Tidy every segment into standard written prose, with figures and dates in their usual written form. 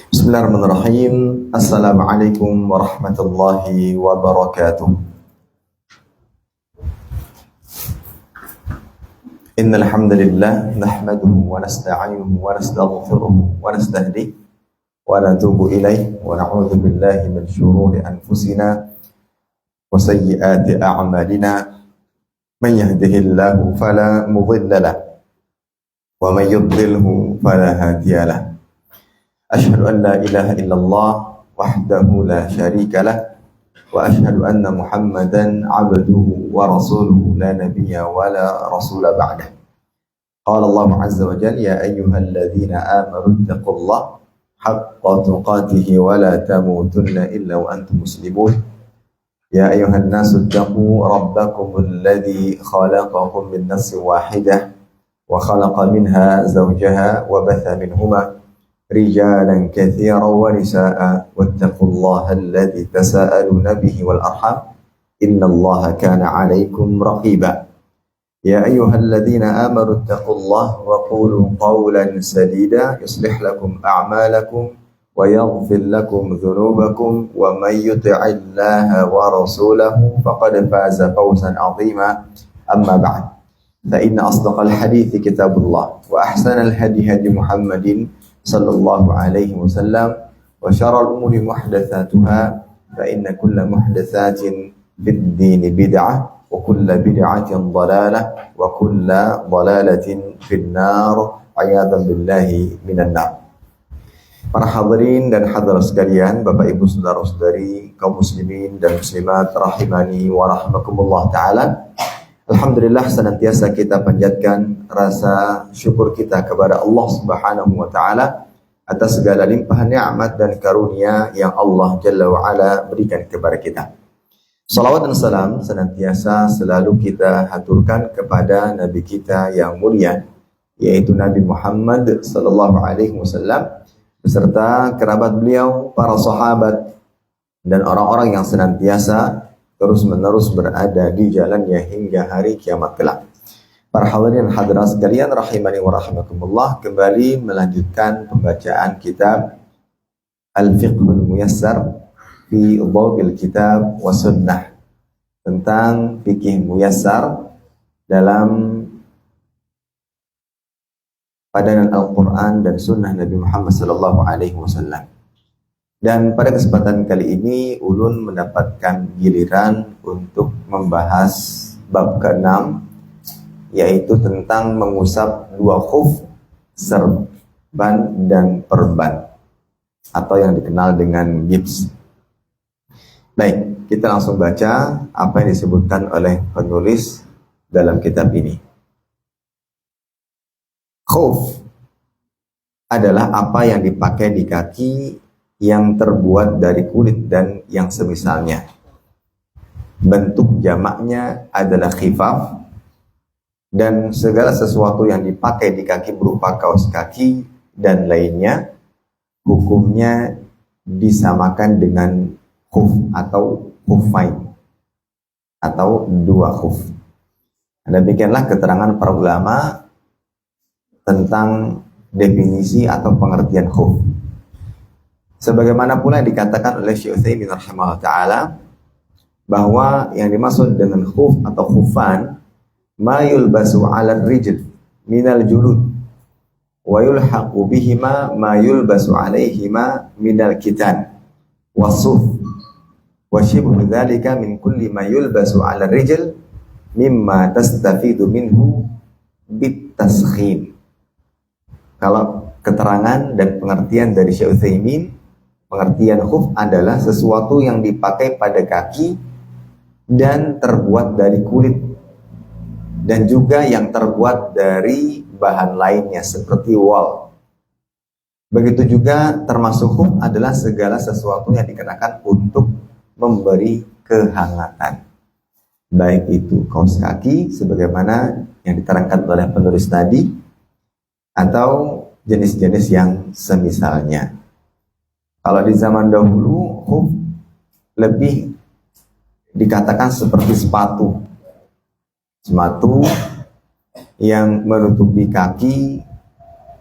Bismillahirrahmanirrahim. Assalamualaikum warahmatullahi wabarakatuh. Innal hamdalillah nahmaduhu wa nasta'inuhu wa nastaghfiruhu wa nastahdihi wa natubu ilaihi wa na'udzu billahi min shururi anfusina wa sayyiati a'malina. Man yahdihillahu fala mudilla lahu wa man yudlilhu fala hadiya lahu. Asyhadu an la ilaha illallah wahdahu la syarika lah wa asyhadu anna Muhammadan abduhu wa rasuluhu la nabiyya wa la rasula ba'dah. Qala Allah azza wa jalla ya ayyuhalladzina amanu taqullaha haqqa tuqatih wa la tamutunna illa wa antum muslimun. Ya ayyuhan nasu taqu rabbakumul ladzi khalaqakum min nafsin wahidah wa khalaqa minha zawjaha wa batha minhuma rijalan katsiran wa nisaa'a wattaqullaha alladzi tasaaluna bihi wal arham innallaha kana 'alaikum raqiba. Ya ayyuhalladzina amanu taqullaha wa qulu qawlan sadida yuslih lakum a'malakum wa yaghfir lakum dhunubakum wa may yuti'illaha wa rasulahu faqad faza fawzan 'azima. Amma ba'd. Fa inna asdaqal hadithi kitabullah wa ahsanal hadi hadi Muhammadin sallallahu alaihi wasallam wa syarrul umuri muhdatsatuha fa inna kulla muhdatsatin bid-dini bid'ah wa kulla bid'atin dhalalah wa kulla dhalalatin fin-nar ayadan billahi minan nar. Para hadirin dan hadirat sekalian, Bapak Ibu saudara-saudari kaum muslimin dan muslimat rahimani wa rahmakumullah taala. Alhamdulillah, senantiasa kita panjatkan rasa syukur kita kepada Allah Subhanahu wa taala atas segala limpahan nikmat dan karunia yang Allah Jalla wa Ala berikan kepada kita. Salawat dan salam senantiasa selalu kita haturkan kepada nabi kita yang mulia, yaitu Nabi Muhammad sallallahu alaihi wasallam beserta kerabat beliau, para sahabat dan orang-orang yang senantiasa terus-menerus berada di jalannya hingga hari kiamat kelak. Para hadirin hadirat sekalian rahimani wa rahimakumullah, kembali melanjutkan pembacaan kitab Al-Fiqhul Muyassar fi Dhawbil Kitab wa Sunnah, tentang fikih muyassar dalam padanan Al-Quran dan Sunnah Nabi Muhammad sallallahu alaihi wasallam. Dan pada kesempatan kali ini ulun mendapatkan giliran untuk membahas bab ke-6, yaitu tentang mengusap dua khuf, serban dan perban, atau yang dikenal dengan gips. Baik, kita langsung baca apa yang disebutkan oleh penulis dalam kitab ini. Khuf adalah apa yang dipakai di kaki yang terbuat dari kulit dan yang semisalnya. Bentuk jamaknya adalah khifaf, dan segala sesuatu yang dipakai di kaki berupa kaos kaki dan lainnya, hukumnya disamakan dengan khuf atau khufain atau dua khuf. Demikianlah keterangan para ulama tentang definisi atau pengertian khuf. Sebagaimana pula dikatakan oleh Syekh Utsaimin rahimahullah taala bahwa yang dimaksud dengan khuf atau khufan ma yulbasu 'ala rijl minal julud wa yulhaqu bihima ma yulbasu 'alaihima minal kitan wasuf wa shibhu dzalika min kulli ma yulbasu 'ala rijl mimma tastafidu minhu bit taskhin. Kalau keterangan dan pengertian dari Syekh Utsaimin, pengertian khuf adalah sesuatu yang dipakai pada kaki dan terbuat dari kulit, dan juga yang terbuat dari bahan lainnya seperti wol. Begitu juga termasuk khuf adalah segala sesuatu yang dikenakan untuk memberi kehangatan, baik itu kaos kaki sebagaimana yang diterangkan oleh penulis tadi, atau jenis-jenis yang semisalnya. Kalau di zaman dahulu, khuf lebih dikatakan seperti sepatu. Sepatu yang menutupi kaki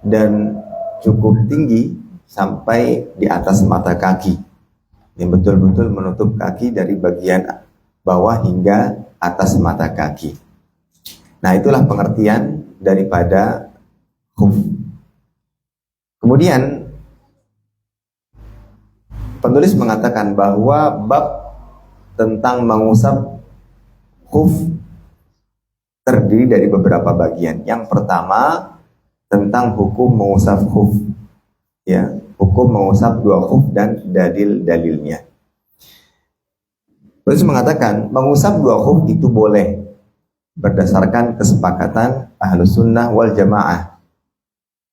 dan cukup tinggi sampai di atas mata kaki, yang betul-betul menutup kaki dari bagian bawah hingga atas mata kaki. Nah, itulah pengertian daripada khuf. Kemudian penulis mengatakan bahwa bab tentang mengusap khuf terdiri dari beberapa bagian. Yang pertama tentang hukum mengusap khuf, ya, hukum mengusap dua khuf dan dalil-dalilnya. Penulis mengatakan mengusap dua khuf itu boleh berdasarkan kesepakatan Ahlus Sunnah wal Jamaah.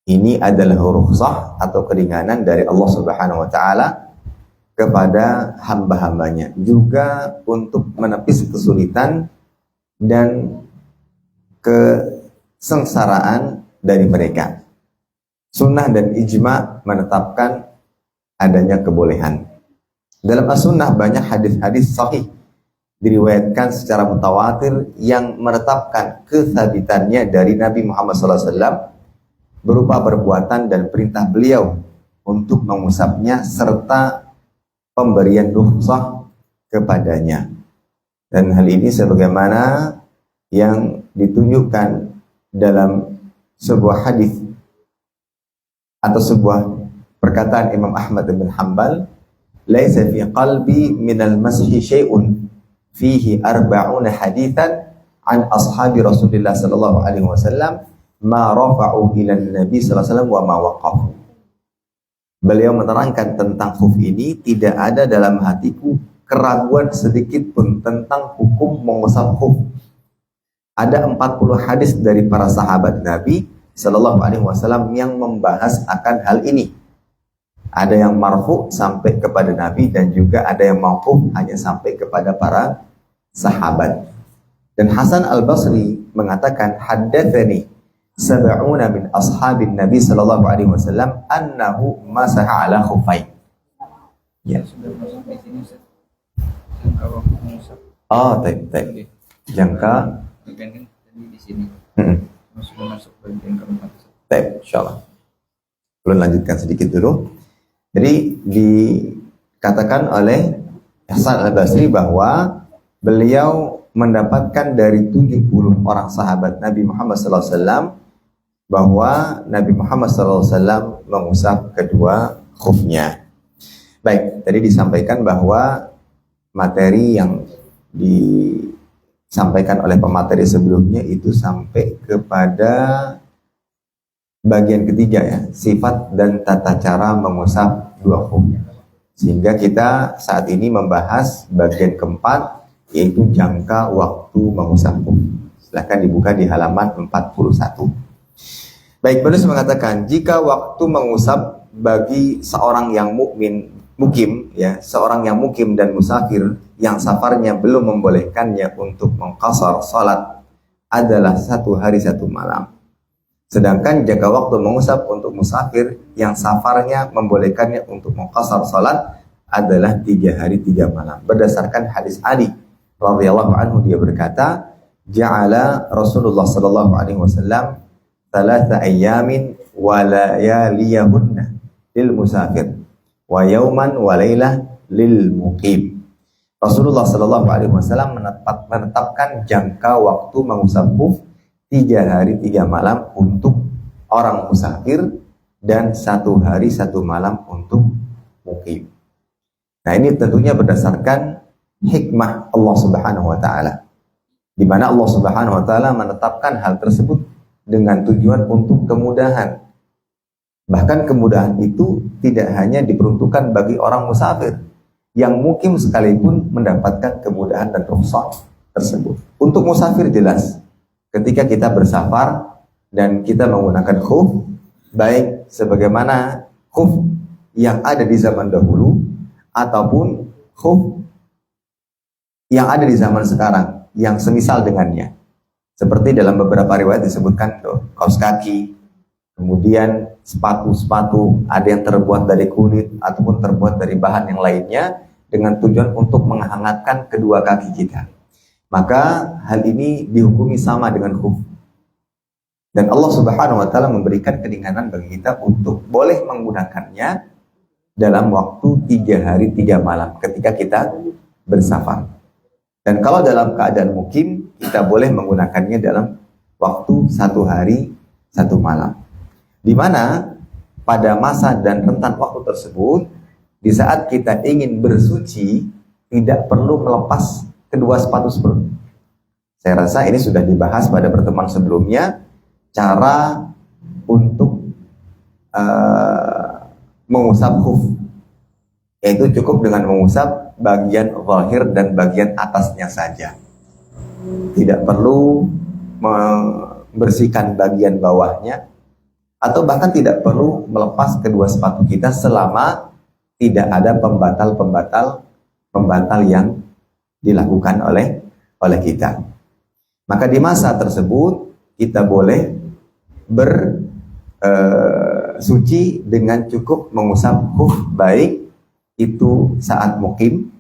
Ini adalah rukhsah atau keringanan dari Allah Subhanahu wa taala kepada hamba-hambanya, juga untuk menepis kesulitan dan kesengsaraan dari mereka. Sunnah dan ijma menetapkan adanya kebolehan. Dalam as-sunnah banyak hadis-hadis sahih diriwayatkan secara mutawatir yang menetapkan kesabitannya dari Nabi Muhammad SAW berupa perbuatan dan perintah beliau untuk mengusapnya serta pemberian rukhsah kepadanya. Dan hal ini sebagaimana yang ditunjukkan dalam sebuah hadis atau sebuah perkataan Imam Ahmad bin Hanbal, "Laisa fi qalbi minal mashi syai'un fihi arba'una haditsan an ashabi Rasulillah sallallahu alaihi wasallam ma rafa'u ila Nabi sallallahu alaihi wasallam wa ma waqafu." Beliau menerangkan tentang khuf ini, tidak ada dalam hatiku keraguan sedikit pun tentang hukum mengusap khuf. Ada 40 hadis dari para sahabat Nabi Sallallahu Alaihi Wasallam yang membahas akan hal ini. Ada yang marfu sampai kepada Nabi dan juga ada yang mauquf hanya sampai kepada para sahabat. Dan Hasan Al-Basri mengatakan, haddatsani sab'una min ashabin Nabi Sallallahu Alaihi Wasallam annahu masaha ala khuffain. Ya. Oh, baik. Jangka di sini. Sudah masuk bagian keempat. Baik, insyaallah. Belum lanjutkan sedikit dulu. Jadi dikatakan oleh Hasan Al-Basri bahwa beliau mendapatkan dari 70 orang sahabat Nabi Muhammad SAW bahwa Nabi Muhammad SAW mengusap kedua khufnya. Baik, tadi disampaikan bahwa materi yang disampaikan oleh pemateri sebelumnya itu sampai kepada bagian ketiga, ya, sifat dan tata cara mengusap dua khuf. Sehingga kita saat ini membahas bagian keempat, yaitu jangka waktu mengusap khuf. Silahkan dibuka di halaman 41. Baik, penulis mengatakan jika waktu mengusap bagi seorang yang mukim, ya, seorang yang mukim dan musafir yang safarnya belum membolehkannya untuk mengqasar salat adalah 1 hari 1 malam. Sedangkan jangka waktu mengusap untuk musafir yang safarnya membolehkannya untuk mengqasar salat adalah 3 hari 3 malam. Berdasarkan hadis Ali radhiyallahu anhu, dia berkata, ja'ala Rasulullah sallallahu alaihi wasallam 3 ayyamin wa layaliyahunna lil musafir wa yauman wa lailah lil muqim. Rasulullah sallallahu alaihi wasallam menetapkan jangka waktu mengusap khuf 3 hari 3 malam untuk orang musafir dan 1 hari 1 malam untuk muqim. Nah, ini tentunya berdasarkan hikmah Allah Subhanahu wa taala, di mana Allah Subhanahu wa taala menetapkan hal tersebut dengan tujuan untuk kemudahan. Bahkan kemudahan itu tidak hanya diperuntukkan bagi orang musafir, yang mukim sekalipun mendapatkan kemudahan dan rukhsah tersebut. Untuk musafir jelas, ketika kita bersafar dan kita menggunakan khuf, baik sebagaimana khuf yang ada di zaman dahulu ataupun khuf yang ada di zaman sekarang yang semisal dengannya. Seperti dalam beberapa riwayat disebutkan kaos kaki, kemudian sepatu-sepatu ada yang terbuat dari kulit ataupun terbuat dari bahan yang lainnya dengan tujuan untuk menghangatkan kedua kaki kita. Maka hal ini dihukumi sama dengan khuf. Dan Allah Subhanahu wa taala memberikan keringanan bagi kita untuk boleh menggunakannya dalam waktu 3 hari 3 malam ketika kita bersafar. Dan kalau dalam keadaan mukim, kita boleh menggunakannya dalam waktu 1 hari 1 malam. Di mana pada masa dan rentan waktu tersebut, di saat kita ingin bersuci, tidak perlu melepas kedua sepatu seperti. Saya rasa ini sudah dibahas pada pertemuan sebelumnya, cara untuk mengusap khuf, yaitu cukup dengan mengusap bagian zahir dan bagian atasnya saja. Tidak perlu membersihkan bagian bawahnya, atau bahkan tidak perlu melepas kedua sepatu kita selama tidak ada pembatal yang dilakukan oleh kita. Maka di masa tersebut kita boleh bersuci dengan cukup mengusap khuf, baik itu saat mukim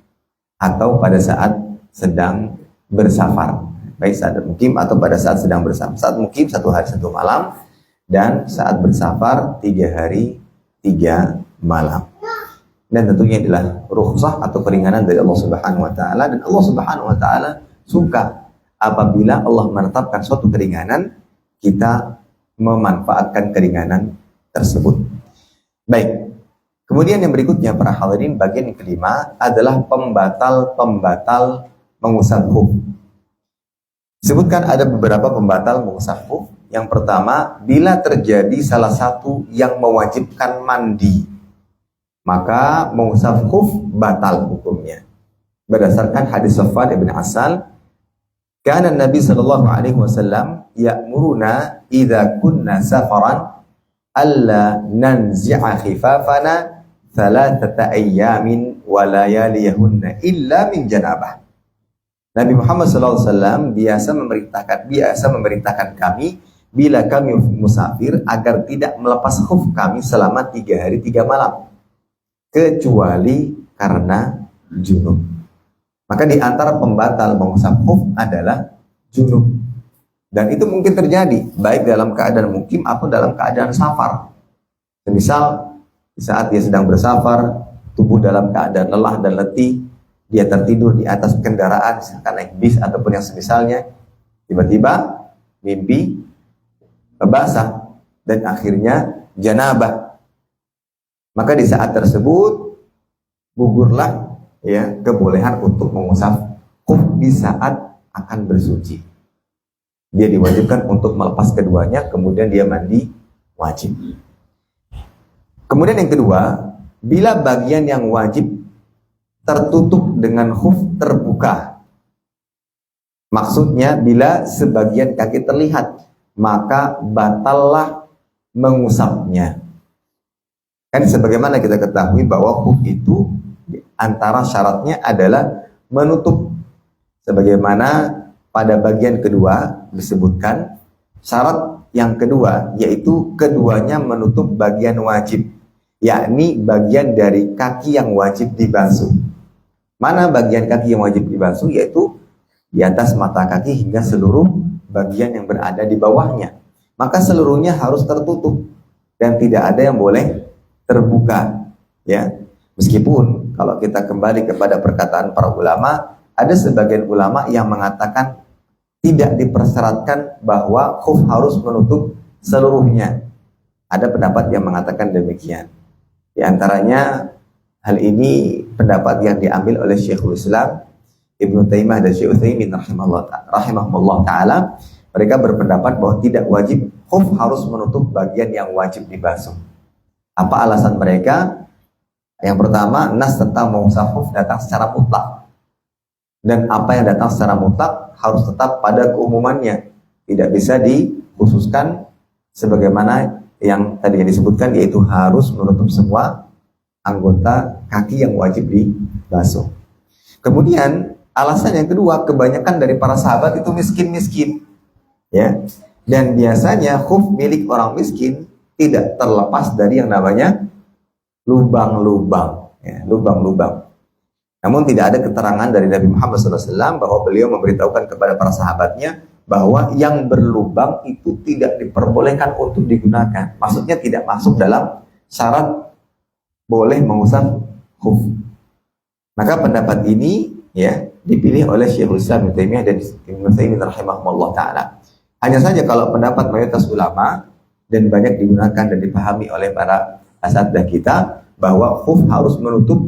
atau pada saat sedang bersafar. Baik saat mukim atau pada saat sedang bersafar. Saat mukim 1 hari 1 malam, dan saat bersafar 3 hari 3 malam. Dan tentunya adalah rukhsah atau keringanan dari Allah Subhanahu wa taala, dan Allah Subhanahu wa taala suka apabila Allah menetapkan suatu keringanan, kita memanfaatkan keringanan tersebut. Baik. Kemudian yang berikutnya para hadirin, bagian yang kelima adalah pembatal mengusap khuf. Disebutkan ada beberapa pembatal mengusap khuf. Yang pertama, bila terjadi salah satu yang mewajibkan mandi, maka mengusap khuf batal hukumnya. Berdasarkan hadis Safwan ibn Asal, kana Nabi sallallahu alaihi wasallam ya'muruna idza kunna safaran alla nanzi'a khifafana thalathata ayyamin wa layaliyahunna illa min janabah. Nabi Muhammad sallallahu alaihi wasallam biasa memerintahkan kami bila kami musafir agar tidak melepas khuf kami selama 3 hari 3 malam, kecuali karena junub. Maka di antara pembatal mengusap khuf adalah junub. Dan itu mungkin terjadi baik dalam keadaan mukim atau dalam keadaan safar. Misal di saat dia sedang bersafar, tubuh dalam keadaan lelah dan letih, dia tertidur di atas kendaraan, misalkan naik bis ataupun yang semisalnya, tiba-tiba mimpi basah dan akhirnya janabah. Maka di saat tersebut gugurlah ya kebolehan untuk mengusap khuf di saat akan bersuci. Dia diwajibkan untuk melepas keduanya, kemudian dia mandi wajib. Kemudian yang kedua, bila bagian yang wajib tertutup dengan khuf terbuka, maksudnya bila sebagian kaki terlihat, maka batallah mengusapnya. Kan sebagaimana kita ketahui bahwa khuf itu antara syaratnya adalah menutup. Sebagaimana pada bagian kedua disebutkan syarat yang kedua, yaitu keduanya menutup bagian wajib, yakni bagian dari kaki yang wajib dibasuh. Mana bagian kaki yang wajib dibasuh? Yaitu di atas mata kaki hingga seluruh bagian yang berada di bawahnya. Maka seluruhnya harus tertutup dan tidak ada yang boleh terbuka, ya. Meskipun kalau kita kembali kepada perkataan para ulama, ada sebagian ulama yang mengatakan tidak dipersyaratkan bahwa khuf harus menutup seluruhnya. Ada pendapat yang mengatakan demikian. Di antaranya hal ini pendapat yang diambil oleh Syekhul Islam Ibnu Taimiyah dan Syekh Utsaimin rahimahullah taala. Mereka berpendapat bahwa tidak wajib khuf harus menutup bagian yang wajib dibasuh. Apa alasan mereka? Yang pertama, nas tentang mengusap khuf datang secara mutlak. Dan apa yang datang secara mutlak harus tetap pada keumumannya. Tidak bisa dikhususkan sebagaimana yang tadi disebutkan, yaitu harus menutup semua anggota kaki yang wajib dibasuh. Kemudian alasan yang kedua, kebanyakan dari para sahabat itu miskin-miskin, ya. Dan biasanya khuf milik orang miskin tidak terlepas dari yang namanya lubang-lubang, ya, lubang-lubang. Namun tidak ada keterangan dari Nabi Muhammad SAW bahwa beliau memberitahukan kepada para sahabatnya bahwa yang berlubang itu tidak diperbolehkan untuk digunakan. Maksudnya tidak masuk dalam syarat boleh mengusap khuf. Maka pendapat ini ya dipilih oleh Syekhul Islam Ibnu Taimiyah dan Ibnu Utsaimin rahimahumullah taala. Hanya saja kalau pendapat mayoritas ulama dan banyak digunakan dan dipahami oleh para asatidzah kita bahwa khuf harus menutup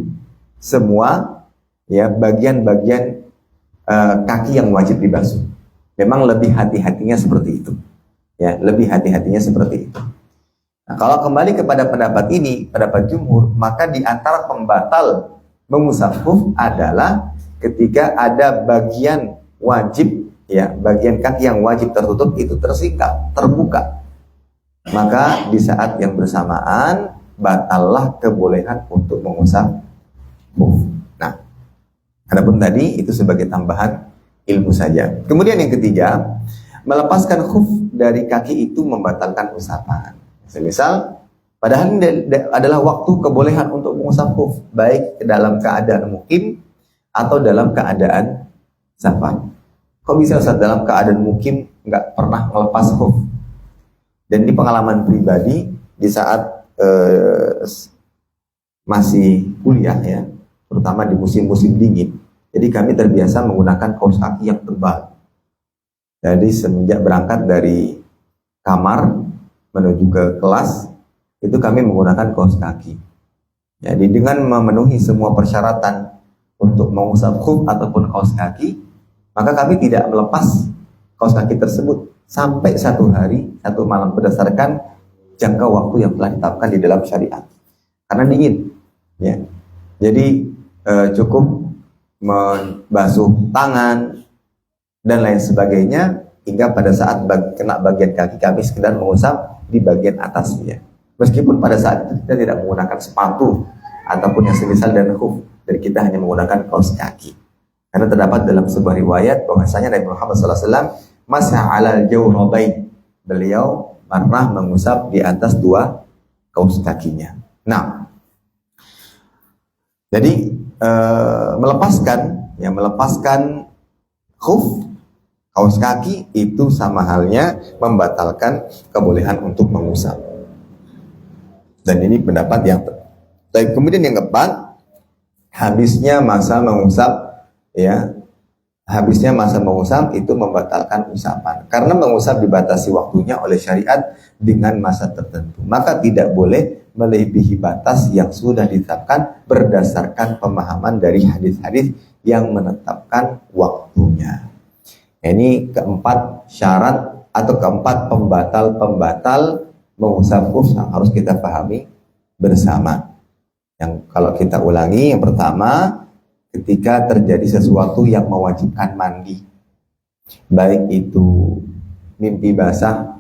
semua ya bagian-bagian kaki yang wajib dibasuh. Memang lebih hati-hatinya seperti itu. Ya, lebih hati-hatinya seperti itu. Nah, kalau kembali kepada pendapat ini, pendapat jumhur, maka di antara pembatal mengusap khuf adalah ketika ada bagian wajib, ya, bagian kaki yang wajib tertutup itu tersingkap, terbuka. Maka di saat yang bersamaan batallah kebolehan untuk mengusap khuf. Nah, adapun tadi itu sebagai tambahan ilmu saja. Kemudian yang ketiga, melepaskan khuf dari kaki itu membatalkan usapan. Semisal, padahal ini adalah waktu kebolehan untuk mengusap khuf, baik dalam keadaan mukim atau dalam keadaan safar. Kok bisa Ustaz dalam keadaan mukim nggak pernah melepas khuf? Dan di pengalaman pribadi di saat masih kuliah ya, terutama di musim-musim dingin, jadi kami terbiasa menggunakan kaos kaki yang tebal. Jadi semenjak berangkat dari kamar menuju ke kelas, itu kami menggunakan kaos kaki. Jadi dengan memenuhi semua persyaratan untuk mengusap khuf ataupun kaos kaki, maka kami tidak melepas kaos kaki tersebut sampai 1 hari, 1 malam berdasarkan jangka waktu yang telah ditetapkan di dalam syariat. Karena dingin, ya. Jadi cukup membasuh tangan dan lain sebagainya hingga pada saat kena bagian kaki kami sekedar mengusap di bagian atasnya. Meskipun pada saat itu kita tidak menggunakan sepatu ataupun yang semisal dan khuf, dan kita hanya menggunakan kaos kaki. Karena terdapat dalam sebuah riwayat bahwasanya Nabi Muhammad SAW masah alal jawrabain, beliau pernah mengusap di atas 2 kaus kakinya. Nah, jadi melepaskan khuf, kaos kaki itu sama halnya membatalkan kebolehan untuk mengusap. Dan ini pendapat yang baik. Kemudian yang keempat, habisnya masa mengusap, ya, habisnya masa mengusap itu membatalkan usapan. Karena mengusap dibatasi waktunya oleh syariat dengan masa tertentu, maka tidak boleh melebihi batas yang sudah ditetapkan berdasarkan pemahaman dari hadis-hadis yang menetapkan waktunya. Ini keempat syarat atau keempat pembatal mengusap khuf yang harus kita pahami bersama. Yang kalau kita ulangi, yang pertama, ketika terjadi sesuatu yang mewajibkan mandi, baik itu mimpi basah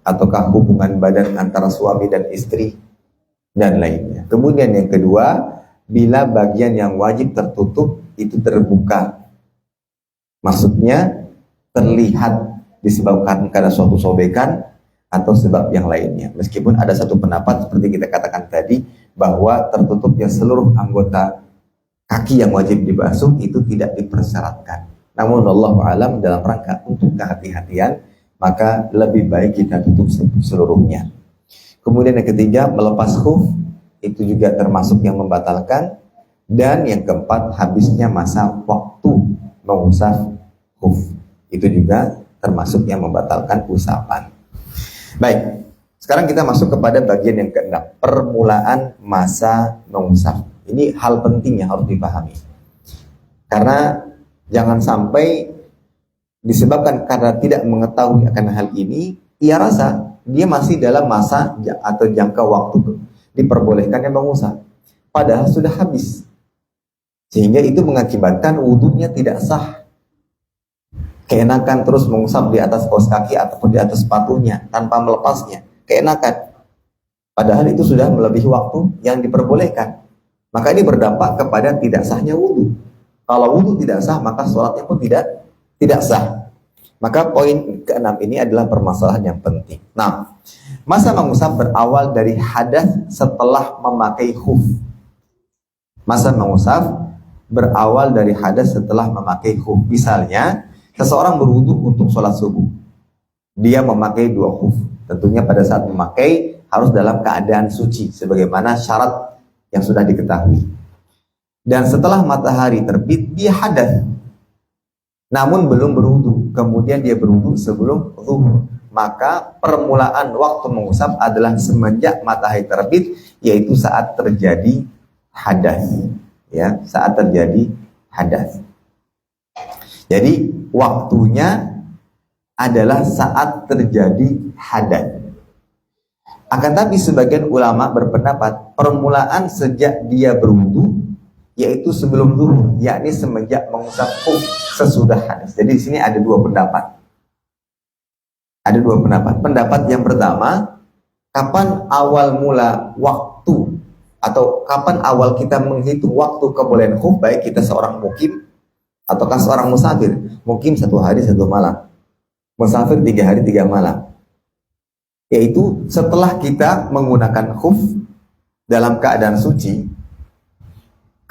ataukah hubungan badan antara suami dan istri dan lainnya. Kemudian yang kedua, bila bagian yang wajib tertutup itu terbuka, maksudnya terlihat disebabkan karena suatu sobekan atau sebab yang lainnya. Meskipun ada satu pendapat seperti kita katakan tadi bahwa tertutupnya seluruh anggota kaki yang wajib dibasuh itu tidak dipersyaratkan. Namun wallahu alam dalam rangka untuk kehati-hatian maka lebih baik kita tutup seluruhnya. Kemudian yang ketiga, melepas khuf itu juga termasuk yang membatalkan. Dan yang keempat, habisnya masa waktu mengusap khuf itu juga termasuk yang membatalkan usapan. Baik, sekarang kita masuk kepada bagian yang keenam, permulaan masa mengusap. Ini hal penting yang harus dipahami. Karena jangan sampai disebabkan karena tidak mengetahui akan hal ini, ia rasa dia masih dalam masa atau jangka waktu diperbolehkannya mengusap, padahal sudah habis. Sehingga itu mengakibatkan wudhunya tidak sah. Keenakan terus mengusap di atas kaos kaki ataupun di atas sepatunya tanpa melepasnya, keenakan. Padahal itu sudah melebihi waktu yang diperbolehkan. Maka ini berdampak kepada tidak sahnya wudhu. Kalau wudhu tidak sah, maka sholatnya pun tidak sah. Maka poin keenam ini adalah permasalahan yang penting. Nah, masa mengusap berawal dari hadas setelah memakai khuf. Masa mengusap berawal dari hadas setelah memakai khuf. Misalnya, seseorang berwudu untuk sholat subuh, dia memakai dua khuf. Tentunya pada saat memakai harus dalam keadaan suci, sebagaimana syarat yang sudah diketahui. Dan setelah matahari terbit, dia hadas, namun belum berwudu. Kemudian dia berwudu sebelum zuhur. Maka permulaan waktu mengusap adalah semenjak matahari terbit, yaitu saat terjadi hadas. Ya, saat terjadi hadas. Jadi waktunya adalah saat terjadi hadas. Akan tapi sebagian ulama berpendapat permulaan sejak dia berwudu, yaitu sebelum zuhur, yakni semenjak mengusap khuf sesudah hadas. Jadi di sini ada dua pendapat. Ada dua pendapat. Pendapat yang pertama, kapan awal mula waktu atau kapan awal kita menghitung waktu kebolehan khuf, baik kita seorang mukim ataukah seorang musafir. Mukim 1 hari 1 malam, musafir 3 hari 3 malam. Yaitu setelah kita menggunakan khuf dalam keadaan suci,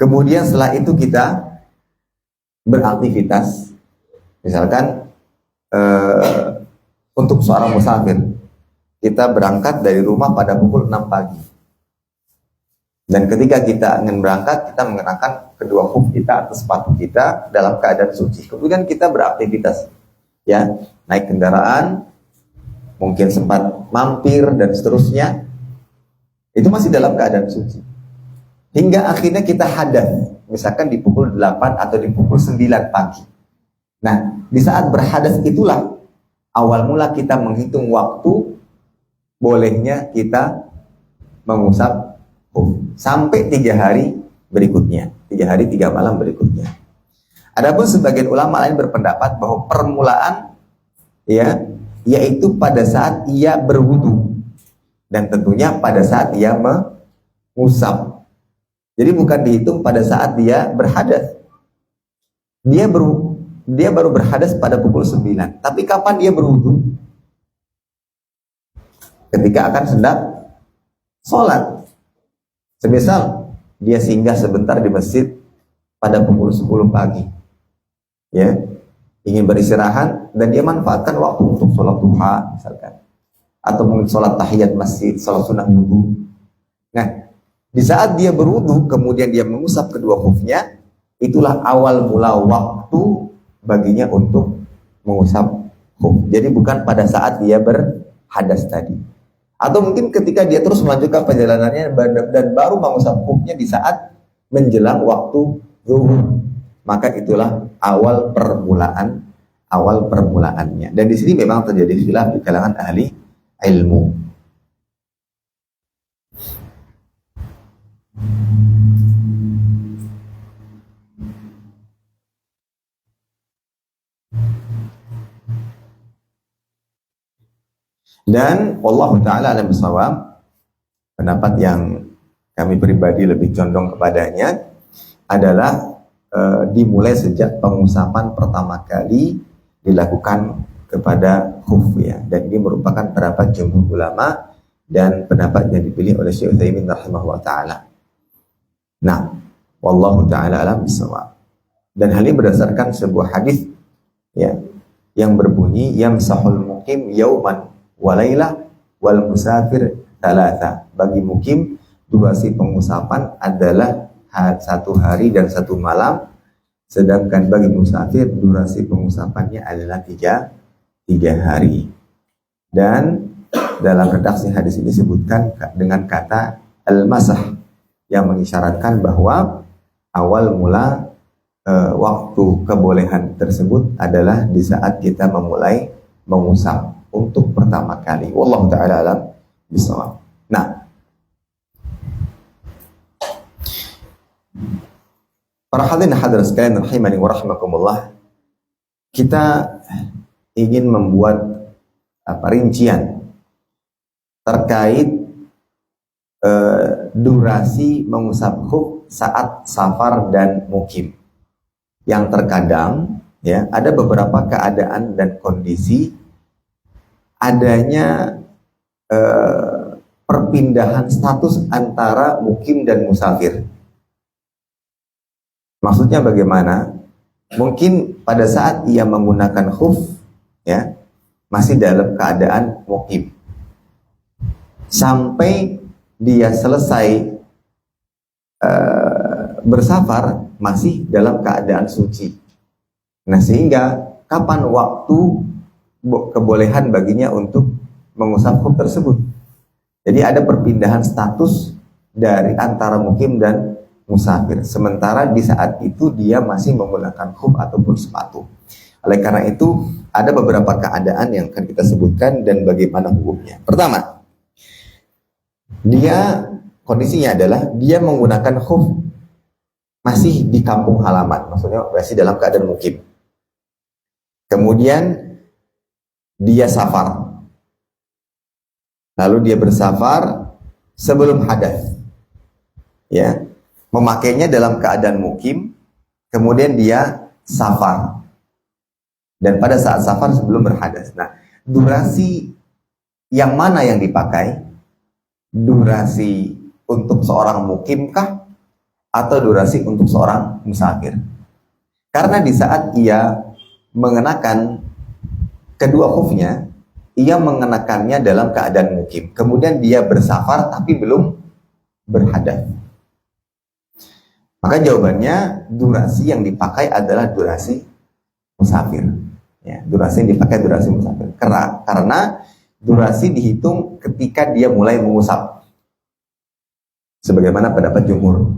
kemudian setelah itu kita beraktivitas, misalkan untuk seorang musafir, kita berangkat dari rumah pada pukul 6 pagi. Dan ketika kita ingin berangkat, kita mengenakan kedua khuf kita atau sepatu kita dalam keadaan suci. Kemudian kita beraktivitas, ya, naik kendaraan, mungkin sempat mampir dan seterusnya. Itu masih dalam keadaan suci. Hingga akhirnya kita hadas, misalkan di pukul 8 atau di pukul 9 pagi. Nah, di saat berhadas itulah awal mula kita menghitung waktu bolehnya kita mengusap khuf sampai 3 hari berikutnya, 3 hari 3 malam berikutnya. Adapun sebagian ulama lain berpendapat bahwa permulaan, ya, yaitu pada saat ia berwudu dan tentunya pada saat ia mengusap. Jadi bukan dihitung pada saat dia berhadas. Dia baru berhadas pada pukul 9. Tapi kapan dia berwudu? Ketika akan hendak sholat. Semisal dia singgah sebentar di masjid pada pukul 10 pagi. Ya, ingin beristirahat dan dia manfaatkan waktu untuk sholat duha misalkan. Atau mungkin sholat tahiyat masjid, sholat sunnah wudu. Nah, di saat dia berwudu kemudian dia mengusap kedua khufnya, itulah awal mula waktu baginya untuk mengusap khuf. Jadi bukan pada saat dia berhadas tadi. Atau mungkin ketika dia terus melanjutkan perjalanannya dan baru mengusap khufnya di saat menjelang waktu zuhur. Maka itulah awal permulaannya. Dan di sini memang terjadi khilaf di kalangan ahli ilmu. Dan Allah Ta'ala alam bisawab, pendapat yang kami pribadi lebih condong kepadanya adalah dimulai sejak pengusapan pertama kali dilakukan kepada khuf, ya. Dan ini merupakan pendapat jumhur ulama dan pendapat yang dipilih oleh Syekh Utsaimin rahimahullah ta'ala. Nah, wallahu ta'ala alam bisawab. Dan hal ini berdasarkan sebuah hadis, ya, yang berbunyi yamsahul muqim yauman walailah wal musafir thalatha. Bagi mukim durasi pengusapan adalah 1 hari dan 1 malam, sedangkan bagi musafir durasi pengusapannya adalah 3 hari. Dan dalam redaksi hadis ini disebutkan dengan kata al-masah yang mengisyaratkan bahwa awal mula waktu kebolehan tersebut adalah di saat kita memulai mengusap untuk pertama kali. Wallahu ta'ala alam bisawab. Nah, para hadirin hadirat sekalian rahimani wa rahimakumullah, kita ingin membuat rincian terkait durasi mengusap khuf saat safar dan mukim. Yang terkadang, ya, ada beberapa keadaan dan kondisi adanya perpindahan status antara mukim dan musafir. Maksudnya bagaimana? mungkin pada saat ia menggunakan khuf, ya, masih dalam keadaan mukim, sampai dia selesai bersafar masih dalam keadaan suci. Nah, sehingga kapan waktu kebolehan baginya untuk mengusap khuf tersebut? Jadi ada perpindahan status dari antara mukim dan musafir. Sementara di saat itu dia masih menggunakan khuf ataupun sepatu. Oleh karena itu ada beberapa keadaan yang akan kita sebutkan dan bagaimana hukumnya. Pertama, dia kondisinya adalah dia menggunakan khuf masih di kampung halaman, maksudnya masih dalam keadaan mukim. Kemudian dia safar. Lalu dia bersafar sebelum hadas. Ya, memakainya dalam keadaan mukim, kemudian dia safar. Dan pada saat safar sebelum berhadas. Nah, durasi yang mana yang dipakai? Durasi untuk seorang mukimkah atau durasi untuk seorang musafir? Karena di saat ia mengenakan kedua khufnya, ia mengenakannya dalam keadaan mukim. Kemudian dia bersafar tapi belum berhadas. Maka jawabannya durasi yang dipakai adalah durasi musafir. Ya, durasi yang dipakai durasi musafir. Karena durasi dihitung ketika dia mulai mengusap. Sebagaimana pendapat jumhur.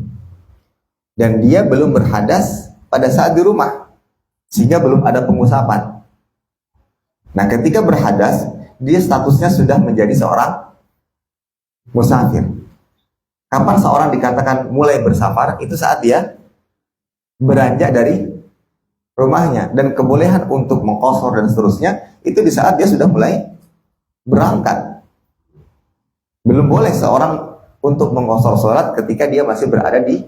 Dan dia belum berhadas pada saat di rumah, sehingga belum ada pengusapan. Nah, ketika berhadas, dia statusnya sudah menjadi seorang musafir. Kapan seorang dikatakan mulai bersafar? Itu saat dia beranjak dari rumahnya. Dan kebolehan untuk mengqashar dan seterusnya, itu di saat dia sudah mulai berangkat. Belum boleh seorang untuk mengqashar sholat ketika dia masih berada di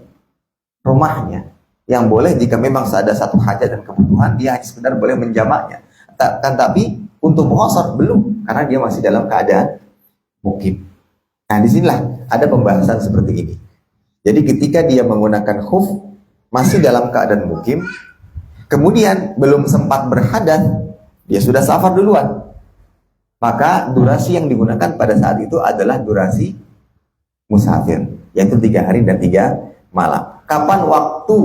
rumahnya. Yang boleh jika memang ada satu hajat dan kebutuhan, dia hanya sekedar boleh menjamaknya. Tapi untuk mengqashar belum, karena dia masih dalam keadaan mukim. Nah, disinilah ada pembahasan seperti ini. Jadi ketika dia menggunakan khuf masih dalam keadaan mukim, kemudian belum sempat berhadas, dia sudah safar duluan. Maka durasi yang digunakan pada saat itu adalah durasi musafir, yaitu 3 hari dan 3 malam. Kapan waktu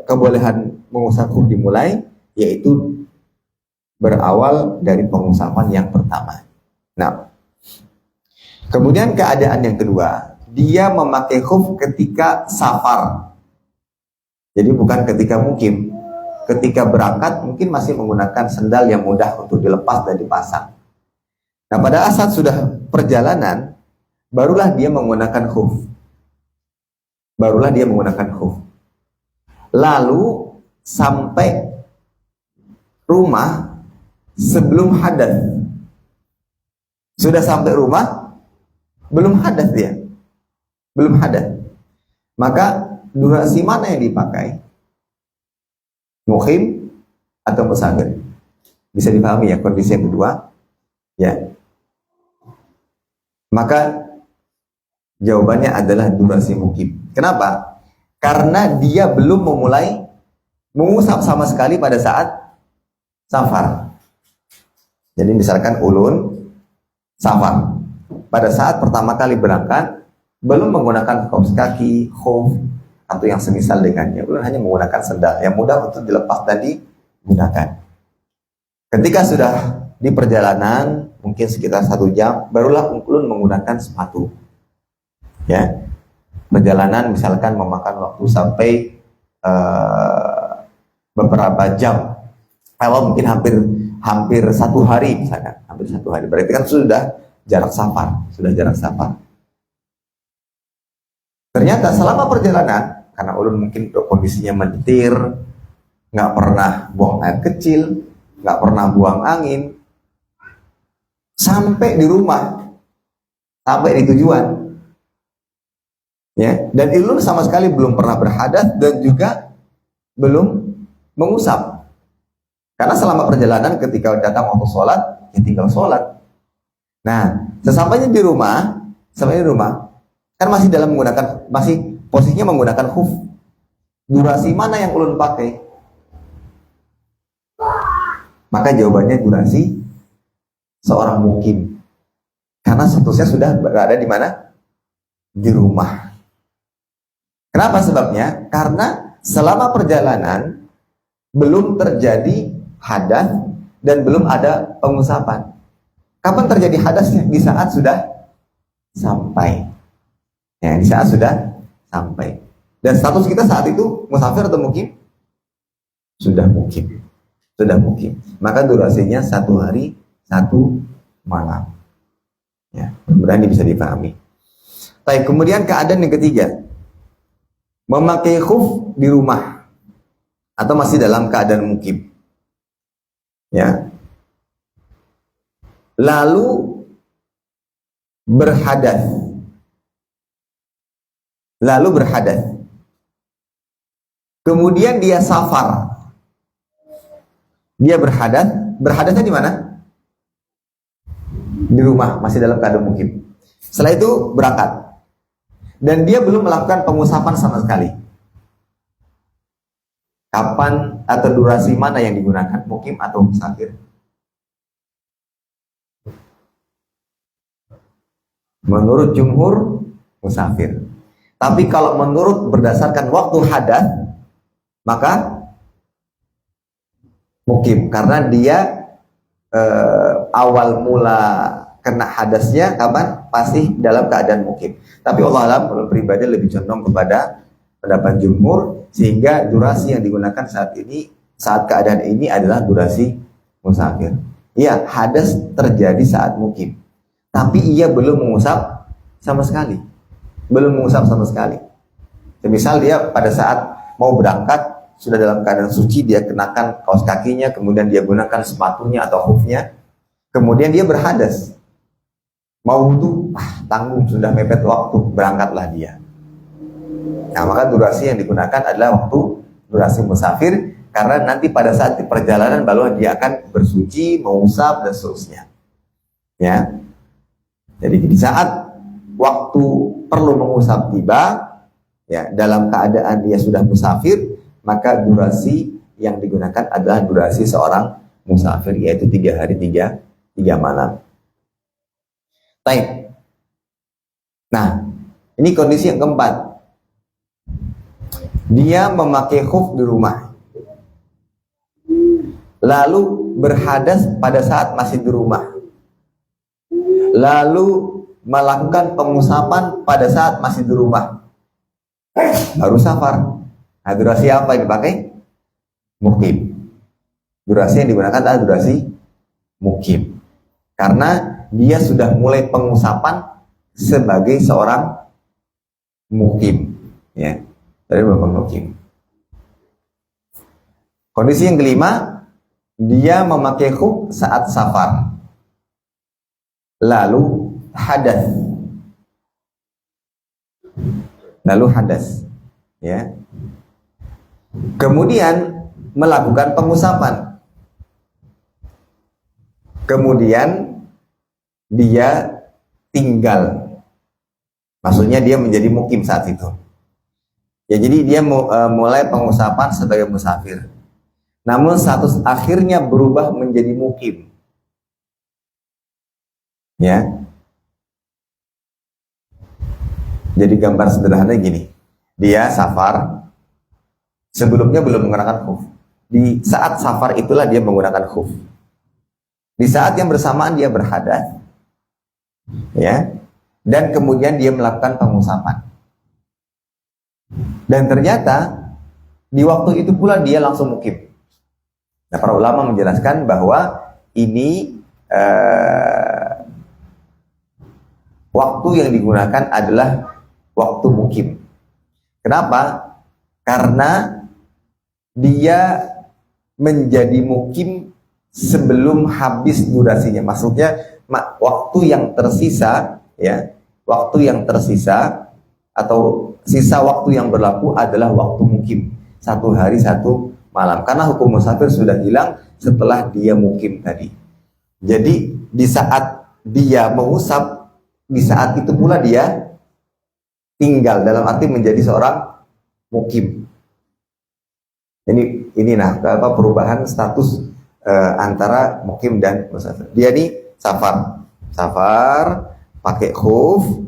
kebolehan mengusap khuf dimulai? Yaitu berawal dari pengusapan yang pertama. Nah, kemudian keadaan yang kedua, dia memakai khuf ketika safar. Jadi bukan ketika mukim. Ketika berangkat mungkin masih menggunakan sendal yang mudah untuk dilepas dan dipasang. Nah, pada saat sudah perjalanan, barulah dia menggunakan khuf. Lalu sampai rumah sebelum hadas. Sudah sampai rumah belum hadas dia. Belum hadas. Maka durasi mana yang dipakai? Mukim atau musafir? Bisa dipahami ya kondisi yang kedua? Ya. Maka jawabannya adalah durasi mukim. Kenapa? Karena dia belum memulai mengusap sama sekali pada saat safar. Jadi misalkan ulun safar. Pada saat pertama kali berangkat, belum menggunakan kaos kaki, khuf, atau yang semisal dengannya. Ulun hanya menggunakan sendal yang mudah untuk dilepas dan digunakan. Ketika sudah di perjalanan, mungkin sekitar 1 jam, barulah ulun menggunakan sepatu. Ya, perjalanan misalkan memakan waktu sampai beberapa jam. Kalau mungkin hampir 1 hari misalkan, hampir 1 hari. Berarti kan sudah jarak safar. Ternyata selama perjalanan, karena ulun mungkin kondisinya menyetir, nggak pernah buang air kecil, nggak pernah buang angin, sampai di rumah, sampai di tujuan, ya. Dan ulun sama sekali belum pernah berhadas dan juga belum mengusap. Karena selama perjalanan ketika datang waktu sholat, ya tinggal sholat. Nah, sesampainya di rumah, kan masih posisinya menggunakan khuf. durasi mana yang ulun pakai? Maka jawabannya durasi seorang mukim. Karena statusnya sudah berada di mana? Di rumah. Kenapa sebabnya? Karena selama perjalanan belum terjadi hadas dan belum ada pengusapan. Kapan terjadi hadasnya? Di saat sudah sampai. Ya, di saat sudah sampai. Dan status kita saat itu musafir atau mukim? Sudah mukim. Sudah mukim. Maka durasinya 1 hari 1 malam. Ya, mudah-mudahan ini bisa dipahami. Baik, kemudian keadaan yang ketiga, memakai khuf di rumah atau masih dalam keadaan mukim. Ya. Lalu berhadas. Kemudian dia safar. Dia berhadasnya di mana? Di rumah, masih dalam keadaan mukim. Setelah itu berangkat. Dan dia belum melakukan pengusapan sama sekali. Kapan atau durasi mana yang digunakan? Mukim atau musafir? Menurut jumhur, musafir. Tapi kalau menurut berdasarkan waktu hadas, maka mukim. Karena dia awal mula kena hadasnya kapan? Pasti dalam keadaan mukim. Tapi Allah alam, kalau pribadi lebih condong kepada pendapat jumhur, sehingga durasi yang digunakan saat keadaan ini adalah durasi musafir. Iya, hadas terjadi saat mukim, tapi ia belum mengusap sama sekali. Misal dia pada saat mau berangkat sudah dalam keadaan suci, dia kenakan kaos kakinya, kemudian dia gunakan sepatunya atau khufnya, kemudian dia berhadas, mau wudu, tanggung, sudah mepet waktu, berangkatlah dia. Nah, maka durasi yang digunakan adalah waktu durasi musafir, karena nanti pada saat di perjalanan baru dia akan bersuci, mengusap dan seterusnya. Ya. Jadi di saat waktu perlu mengusap tiba, ya, dalam keadaan dia sudah musafir, maka durasi yang digunakan adalah durasi seorang musafir, yaitu 3 hari 3 malam. Baik. Nah, ini kondisi yang keempat. Dia memakai khuf di rumah, lalu berhadas pada saat masih di rumah, lalu melakukan pengusapan pada saat masih di rumah, baru safar. Nah, durasi apa yang dipakai? Mukim. Durasi yang digunakan adalah durasi mukim, karena dia sudah mulai pengusapan sebagai seorang mukim, ya, dari bapak mukim. Kondisi yang kelima, dia memakai khuf saat safar, lalu hadas, ya. Kemudian melakukan pengusapan. Kemudian dia tinggal. Maksudnya dia menjadi mukim saat itu. Ya, jadi dia mulai pengusapan sebagai musafir. Namun status akhirnya berubah menjadi mukim. Ya. Jadi gambar sederhana gini. Dia safar, sebelumnya belum menggunakan khuf. Di saat safar itulah dia menggunakan khuf. Di saat yang bersamaan dia berhadas, ya, dan kemudian dia melakukan pengusapan. Dan ternyata di waktu itu pula dia langsung mukim. Nah, para ulama menjelaskan bahwa ini waktu yang digunakan adalah waktu mukim. Kenapa? Karena dia menjadi mukim sebelum habis durasinya. Maksudnya waktu yang tersisa, ya, waktu yang tersisa atau sisa waktu yang berlaku adalah waktu mukim, 1 hari 1 malam. Karena hukum musafir sudah hilang setelah dia mukim tadi. Jadi di saat dia mengusap, di saat itu pula dia tinggal, dalam arti menjadi seorang mukim. Ini perubahan status antara mukim dan musafir. Dia nih safar pakai khuf,